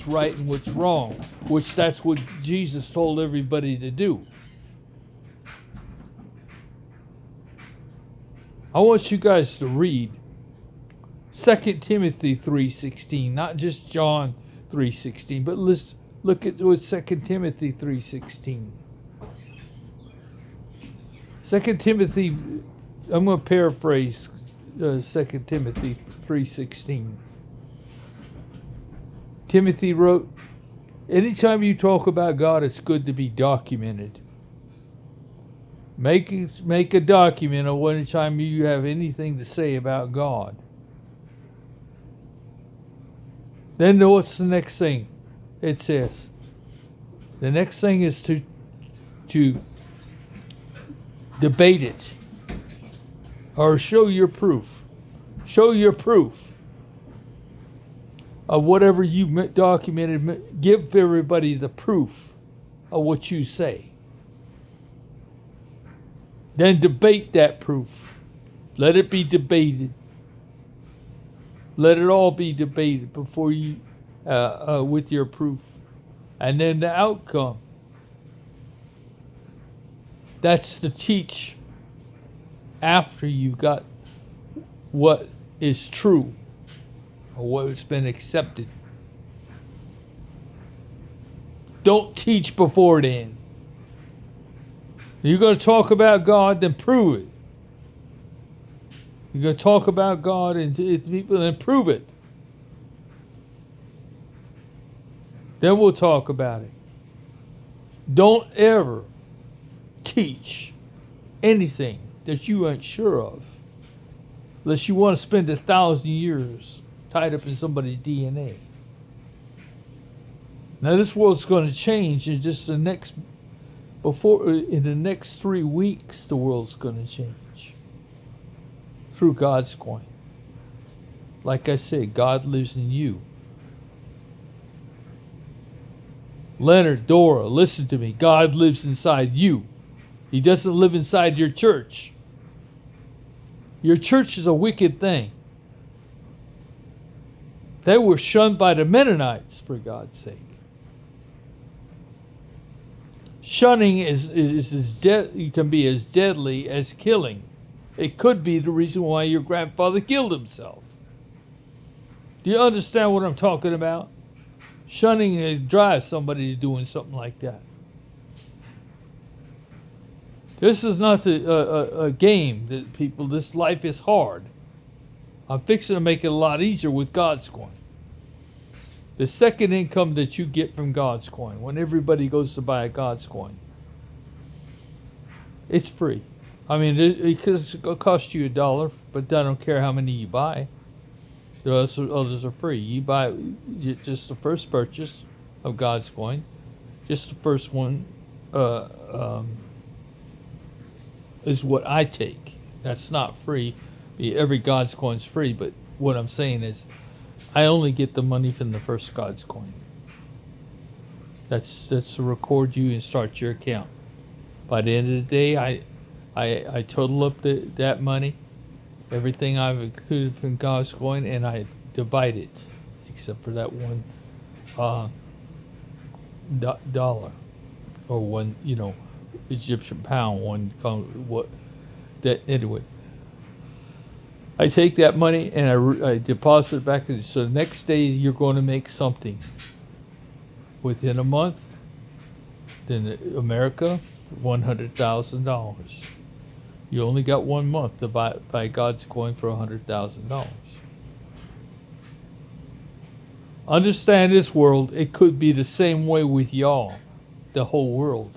right and what's wrong, which that's what Jesus told everybody to do. I want you guys to read 2 Timothy 3:16, not just John 3:16, but let's look at what 2 Timothy 3:16. 2 Timothy, I'm going to paraphrase 2 Timothy 3:16. Timothy wrote, anytime you talk about God, it's good to be documented. Make a document of any time you have anything to say about God. Then what's the next thing? It says, the next thing is to debate it or show your proof. Show your proof of whatever you documented. Give everybody the proof of what you say. Then debate that proof. Let it be debated. Let it all be debated before you, with your proof. And then the outcome. That's to teach after you got what is true or what has been accepted. Don't teach before then. You're going to talk about God, then prove it. You're going to talk about God and to people and prove it. Then we'll talk about it. Don't ever teach anything that you aren't sure of, unless you want to spend 1,000 years tied up in somebody's DNA. Now this world's going to change in just in the next 3 weeks. The world's going to change through GODScoin. Like I said, God lives in you. Leonard, Dora, listen to me. God lives inside you. He doesn't live inside your church. Your church is a wicked thing. They were shunned by the Mennonites, for God's sake. Shunning can be as deadly as killing. It could be the reason why your grandfather killed himself. Do you understand what I'm talking about? Shunning drives somebody to doing something like that. This is not a game that people. This life is hard. I'm fixing to make it a lot easier with GODScoin. The second income that you get from GODScoin, when everybody goes to buy a GODScoin, it's free. I mean, it'll cost you $1, but I don't care how many you buy. The others are free. You buy just the first purchase of GODScoin, just the first one is what I take. That's not free. Every GODScoin's free, but what I'm saying is I only get the money from the first GODScoin. That's to record you and start your account. By the end of the day, I total up that money, everything I've included from GODScoin, and I divide it, except for that one dollar or one, Egyptian pound. Anyway. I take that money and I deposit it back in. So the next day you're going to make something. Within a month, then America, $100,000. You only got 1 month to buy GODScoin for $100,000. Understand this world, it could be the same way with y'all, the whole world.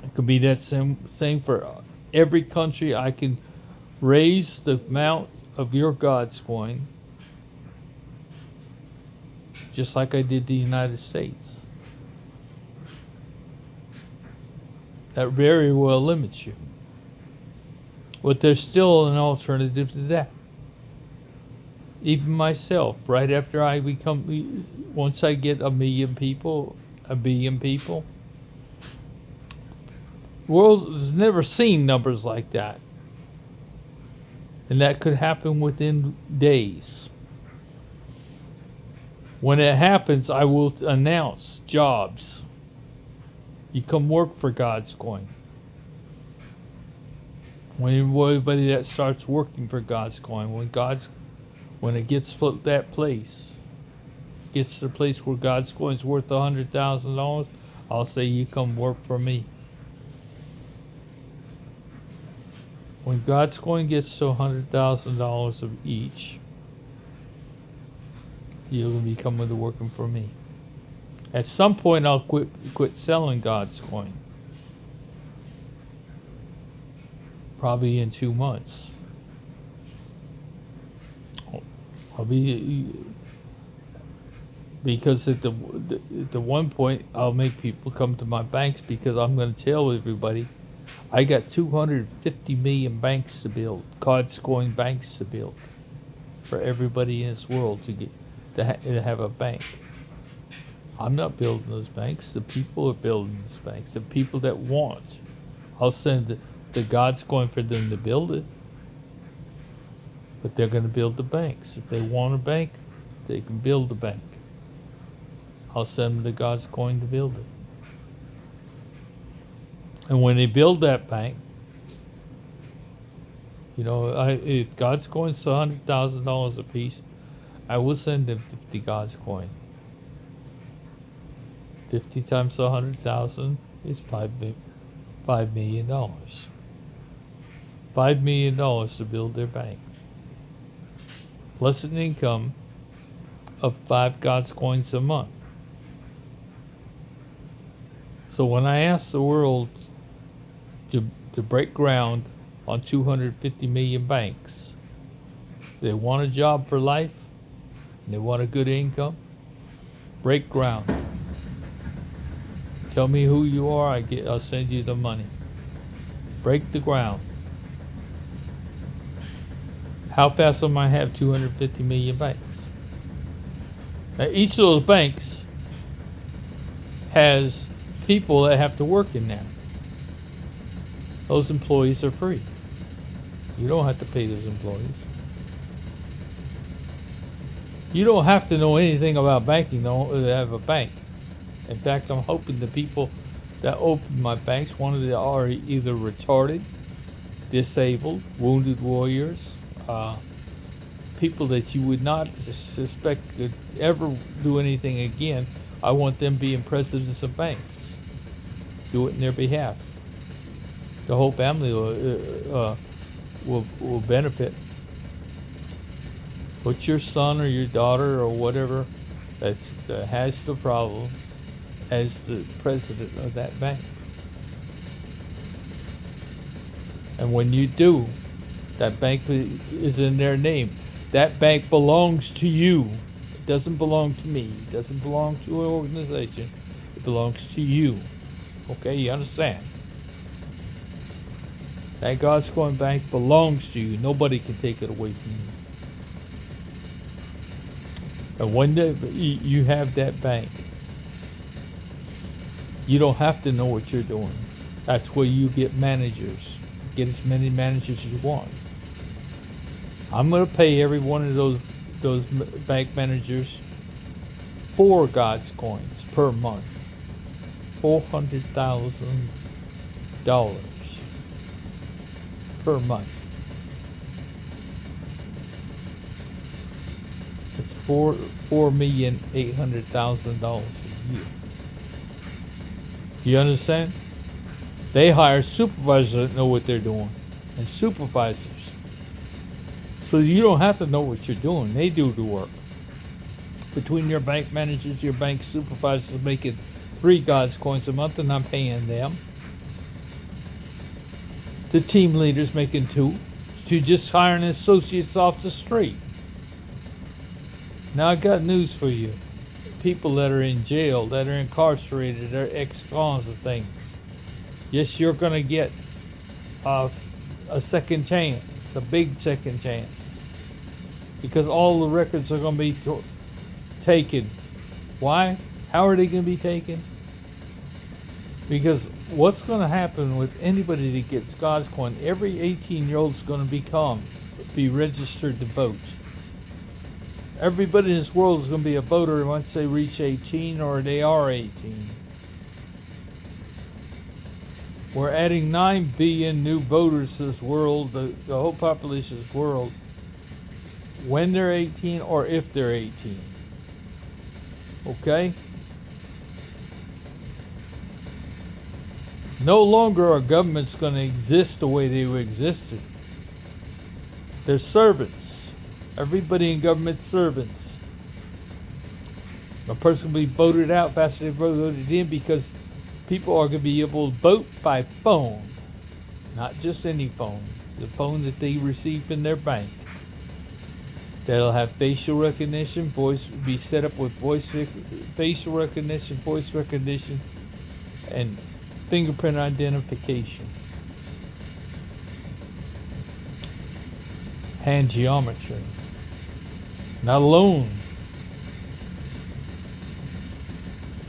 It could be that same thing for every country. I can raise the amount of your GODScoin just like I did the United States. That very well limits you. But there's still an alternative to that. Even myself, right after I become, once I get 1 million people, 1 billion people, the world has never seen numbers like that. And that could happen within days. When it happens, I will announce jobs. You come work for GODScoin. When everybody that starts working for GODScoin, when it gets to that place, gets to the place where GODScoin's worth $100,000, I'll say you come work for me. When GODScoin gets to $100,000 of each, you'll be coming to working for me. At some point, I'll quit selling GODScoin. Probably in 2 months. I'll be, because at the one point I'll make people come to my banks, because I'm going to tell everybody I got 250 million banks to build, GODScoin banks to build, for everybody in this world to have a bank. I'm not building those banks. The people are building those banks. The people that want, I'll send the GODScoin for them to build it. But they're going to build the banks. If they want a bank, they can build a bank. I'll send them the GODScoin to build it. And when they build that bank, if GODScoin's $100,000 a piece, I will send them 50 GODScoin. 50 times 100,000 is $5 million. $5 million to build their bank, plus an income of 5 GODScoins a month. So when I ask the world to break ground on 250 million banks, they want a job for life, and they want a good income, break ground. Tell me who you are, I'll send you the money. Break the ground. How fast am I have 250 million banks? Now, each of those banks has people that have to work in there. Those employees are free. You don't have to pay those employees. You don't have to know anything about banking to have a bank. In fact, I'm hoping the people that open my banks, are either retarded, disabled, wounded warriors, people that you would not suspect could ever do anything again. I want them being presidents of banks. Do it in their behalf. The whole family will benefit. Put your son or your daughter or whatever that has the problem as the president of that bank. And when you do, that bank is in their name. That bank belongs to you. It doesn't belong to me. It doesn't belong to an organization. It belongs to you. Okay, you understand? That GODScoin bank belongs to you. Nobody can take it away from you. And when you have that bank, you don't have to know what you're doing. That's where you get managers. Get as many managers as you want. I'm going to pay every one of those bank managers $4 GODScoins per month. $400,000 per month. It's $4,800,000 a year. You understand? They hire supervisors that know what they're doing, and supervisors. So you don't have to know what you're doing. They do the work. Between your bank managers, your bank supervisors making 3 GODScoins a month, and I'm paying them. The team leaders making 2. To just hiring associates off the street. Now I got news for you. People that are in jail, that are incarcerated, are ex-cons of things. Yes, you're going to get a second chance, a big second chance. Because all the records are going to be taken. Why? How are they going to be taken? Because what's going to happen with anybody that gets GODScoin, every 18-year-old is going to be registered to vote. Everybody in this world is going to be a voter once they reach 18 or they are 18. We're adding 9 billion new voters to this world, the whole population of this world, when they're 18 or if they're 18. Okay? No longer are governments going to exist the way they existed. They're servants. Everybody in government's servants. A person will be voted out faster than voted in because people are going to be able to vote by phone. Not just any phone. The phone that they receive in their bank. That'll have facial recognition, voice be set up with facial recognition, voice recognition, and fingerprint identification. Hand geometry. Not alone.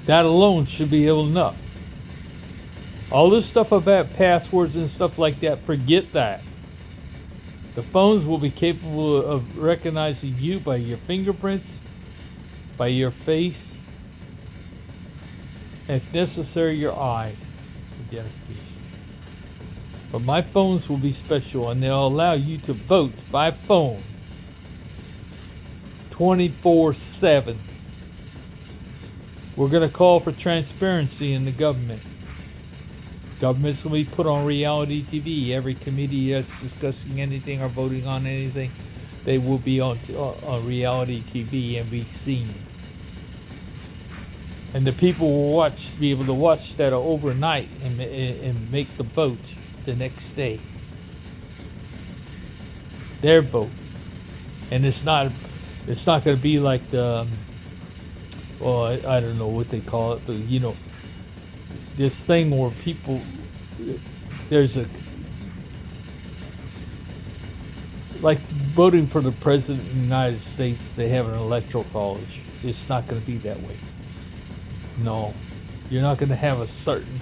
That alone should be enough. All this stuff about passwords and stuff like that, forget that. The phones will be capable of recognizing you by your fingerprints, by your face, and if necessary, your eye. Identification. But my phones will be special and they'll allow you to vote by phone 24/7. We're going to call for transparency in the government. Government's going to be put on reality TV. Every committee that's discussing anything or voting on anything, they will be on reality TV and be seen. And the people will be able to watch that overnight and make the vote the next day. Their vote. And it's not going to be like the, well, I don't know what they call it, but you know, this thing where people, there's a, like voting for the president of the United States, they have an electoral college. It's not going to be that way. No, you're not going to have a certain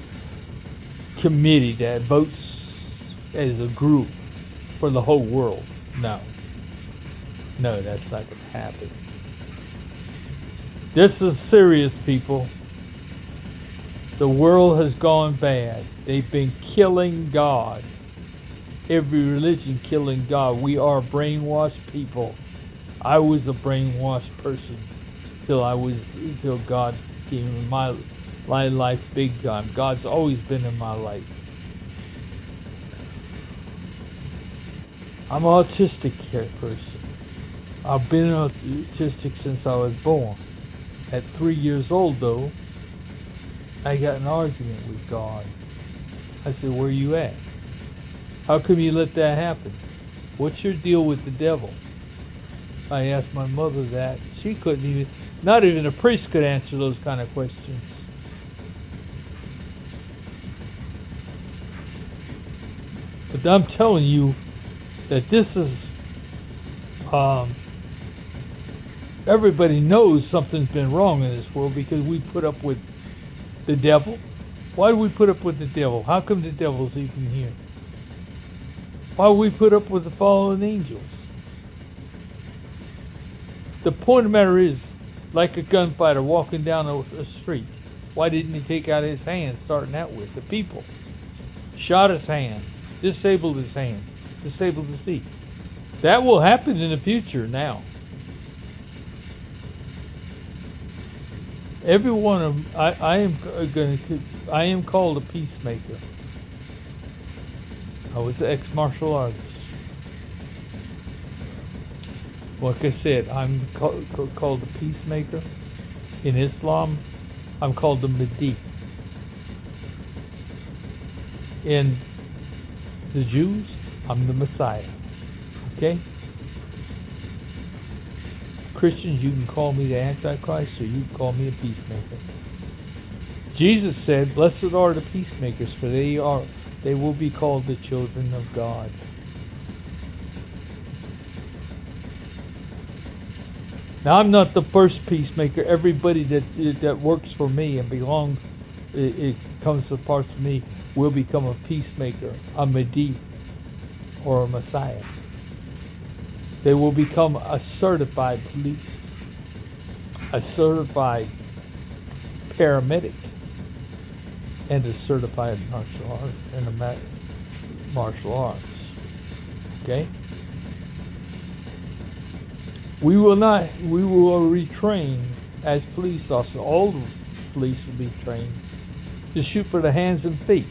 committee that votes as a group for the whole world. No, that's not going to happen. This is serious, people. The world has gone bad. They've been killing God. Every religion killing God. We are brainwashed people. I was a brainwashed person until God came in my life big time. God's always been in my life. I'm an autistic person. I've been autistic since I was born. At 3 years old, though, I got an argument with God. I said, where you at? How come you let that happen? What's your deal with the devil? I asked my mother that. She couldn't even, not even a priest could answer those kind of questions. But I'm telling you that this is, everybody knows something's been wrong in this world because we put up with the devil. Why do we put up with the devil? How come the devil's even here? Why do we put up with the fallen angels? The point of the matter is, like a gunfighter walking down a street, why didn't he take out his hand, starting out with? The people shot his hand, disabled his hand, disabled his feet. That will happen in the future now. Every one of them, I am called a peacemaker. I was an ex-martial artist. Like I said, I'm called the peacemaker. In Islam, I'm called the Mahdi. In the Jews, I'm the Messiah. Okay? Christians, you can call me the Antichrist or you can call me a peacemaker. Jesus said, "Blessed are the peacemakers, for they will be called the children of God." Now, I'm not the first peacemaker. Everybody that works for me and it comes to parts of me will become a peacemaker, a Mahdi, or a Messiah. They will become a certified police, a certified paramedic, and a certified martial arts. Okay? We will retrain as police officers. All the police will be trained to shoot for the hands and feet,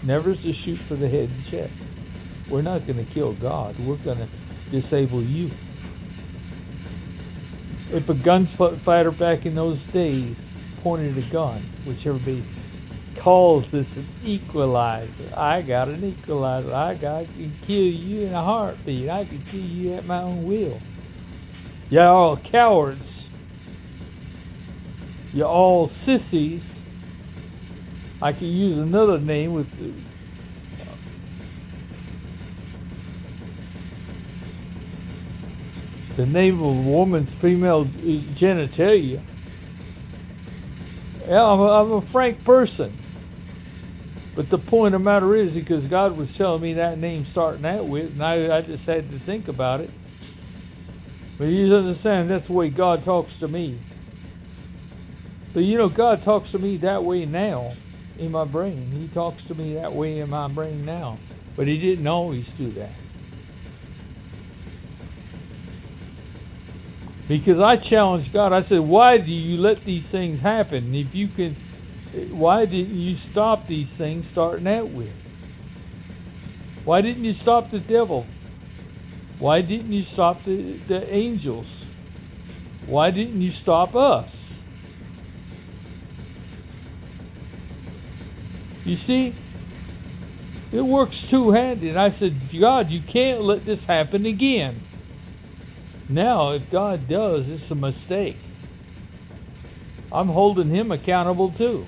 never to shoot for the head and chest. We're not going to kill God. We're going to disable you. If a gunfighter back in those days pointed a gun, which everybody calls this an equalizer. I got an equalizer. I can kill you in a heartbeat. I can kill you at my own will. You're all cowards. You're all sissies. I could use another name with the name of a woman's female genitalia. Yeah, I'm a frank person. But the point of the matter is, because God was telling me that name starting out with, and I just had to think about it. But you understand, that's the way God talks to me. But you know, God talks to me that way now in my brain. He talks to me that way in my brain now. But He didn't always do that. Because I challenged God. I said, why do you let these things happen? If you can, why didn't you stop these things starting out with? Why didn't you stop the devil? Why didn't you stop the angels? Why didn't you stop us? You see, it works two-handed. I said, God, you can't let this happen again. Now, if God does, it's a mistake. I'm holding Him accountable too.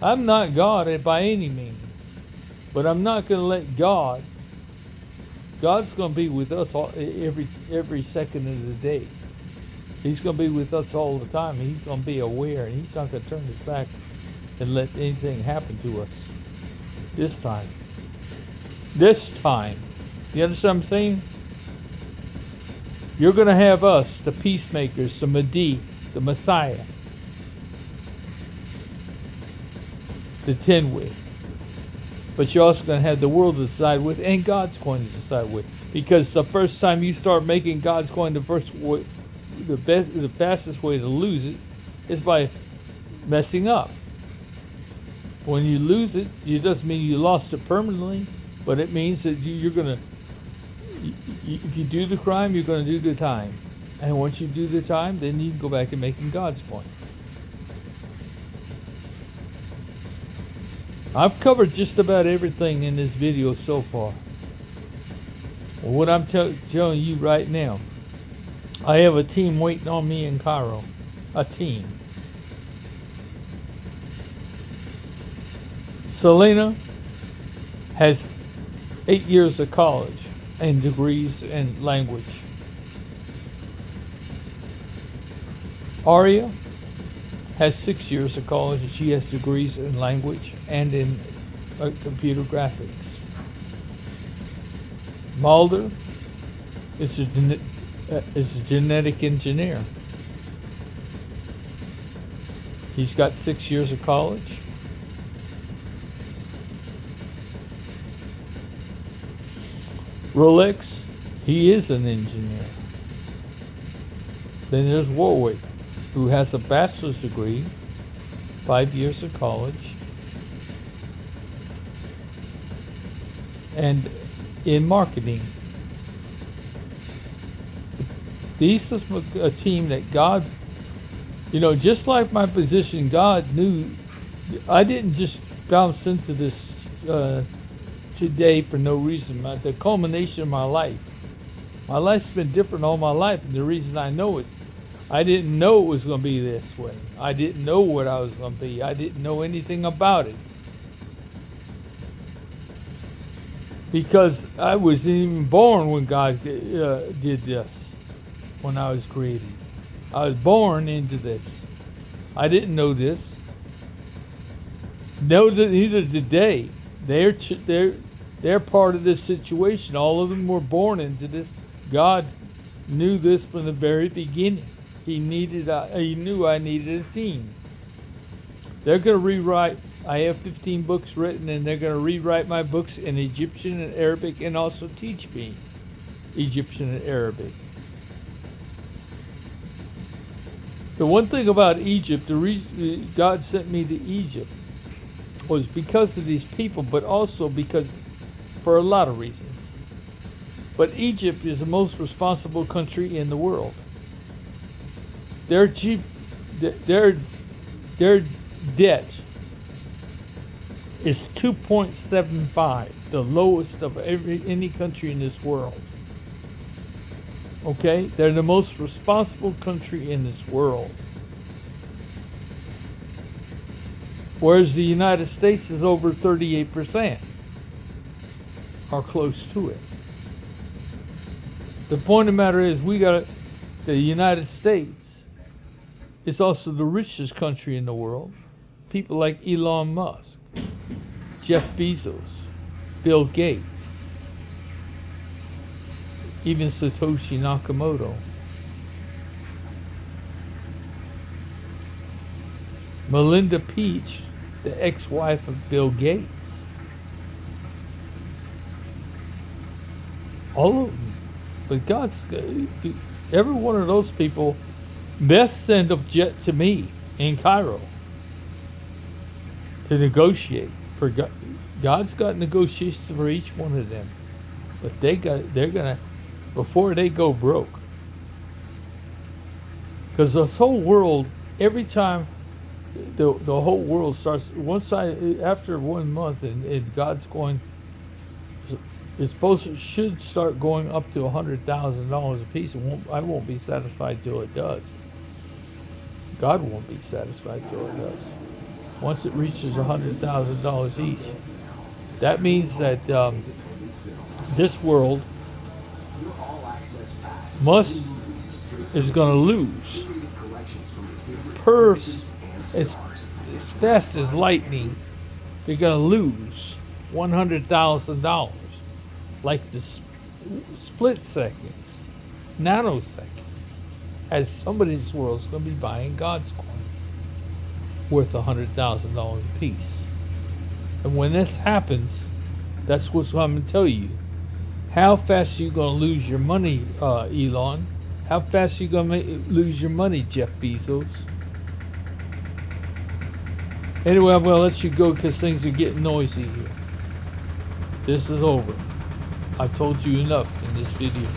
I'm not God by any means, but I'm not going to let God. God's going to be with us every second of the day. He's going to be with us all the time. He's going to be aware, and He's not going to turn His back and let anything happen to us. This time. You understand what I'm saying? You're going to have us, the peacemakers, the Mahdi, the Messiah, the 10-way. But you're also going to have the world to decide with, and GODScoin to decide with. Because the first time you start making GODScoin, the fastest way to lose it is by messing up. When you lose it, it doesn't mean you lost it permanently, but it means that you're going to, if you do the crime, you're going to do the time. And once you do the time, then you can go back and making GODScoin. I've covered just about everything in this video so far. What I'm telling you right now, I have a team waiting on me in Cairo. A team. Selena has 8 years of college and degrees in language. Aria has 6 years of college and she has degrees in language and in computer graphics. Mulder is a genetic engineer. He's got 6 years of college. Rolex, he is an engineer. Then there's Warwick, who has a bachelor's degree, 5 years of college. and in marketing. This is a team that God, just like my position, God knew. I didn't just bounce into this today for no reason. The culmination of my life. My life's been different all my life, and the reason I know it, I didn't know it was going to be this way. I didn't know what I was going to be. I didn't know anything about it. Because I wasn't even born when God did this, when I was created. I was born into this. I didn't know this. Neither did they. They're part of this situation. All of them were born into this. God knew this from the very beginning. He knew I needed a team. They're going to rewrite. I have 15 books written, and they're going to rewrite my books in Egyptian and Arabic, and also teach me Egyptian and Arabic. The one thing about Egypt, the reason God sent me to Egypt was because of these people, but also because for a lot of reasons. But Egypt is the most responsible country in the world. Their debt is 2.75, the lowest of any country in this world. Okay? They're the most responsible country in this world. Whereas the United States is over 38%, or close to it. The point of the matter is, the United States is also the richest country in the world. People like Elon Musk, Jeff Bezos, Bill Gates, even Satoshi Nakamoto. Melinda Peach, the ex-wife of Bill Gates. All of them. But every one of those people best send a jet to me in Cairo to negotiate. For God's got negotiations for each one of them. But they're gonna, before they go broke. Because this whole world, every time the whole world starts, after 1 month, and GODScoin should start going up to $100,000 a piece. I won't be satisfied till it does. God won't be satisfied till it does. Once it reaches $100,000 each, that means that this world is going to lose. As fast as lightning, they're going to lose $100,000. Like the split seconds, nanoseconds, as somebody in this world is going to be buying GODScoin worth $100,000 a piece. And when this happens, that's what's I'm going to tell you. How fast are you going to lose your money, Elon? How fast are you going to lose your money, Jeff Bezos? Anyway, I'm going to let you go because things are getting noisy here. This is over. I've told you enough in this video.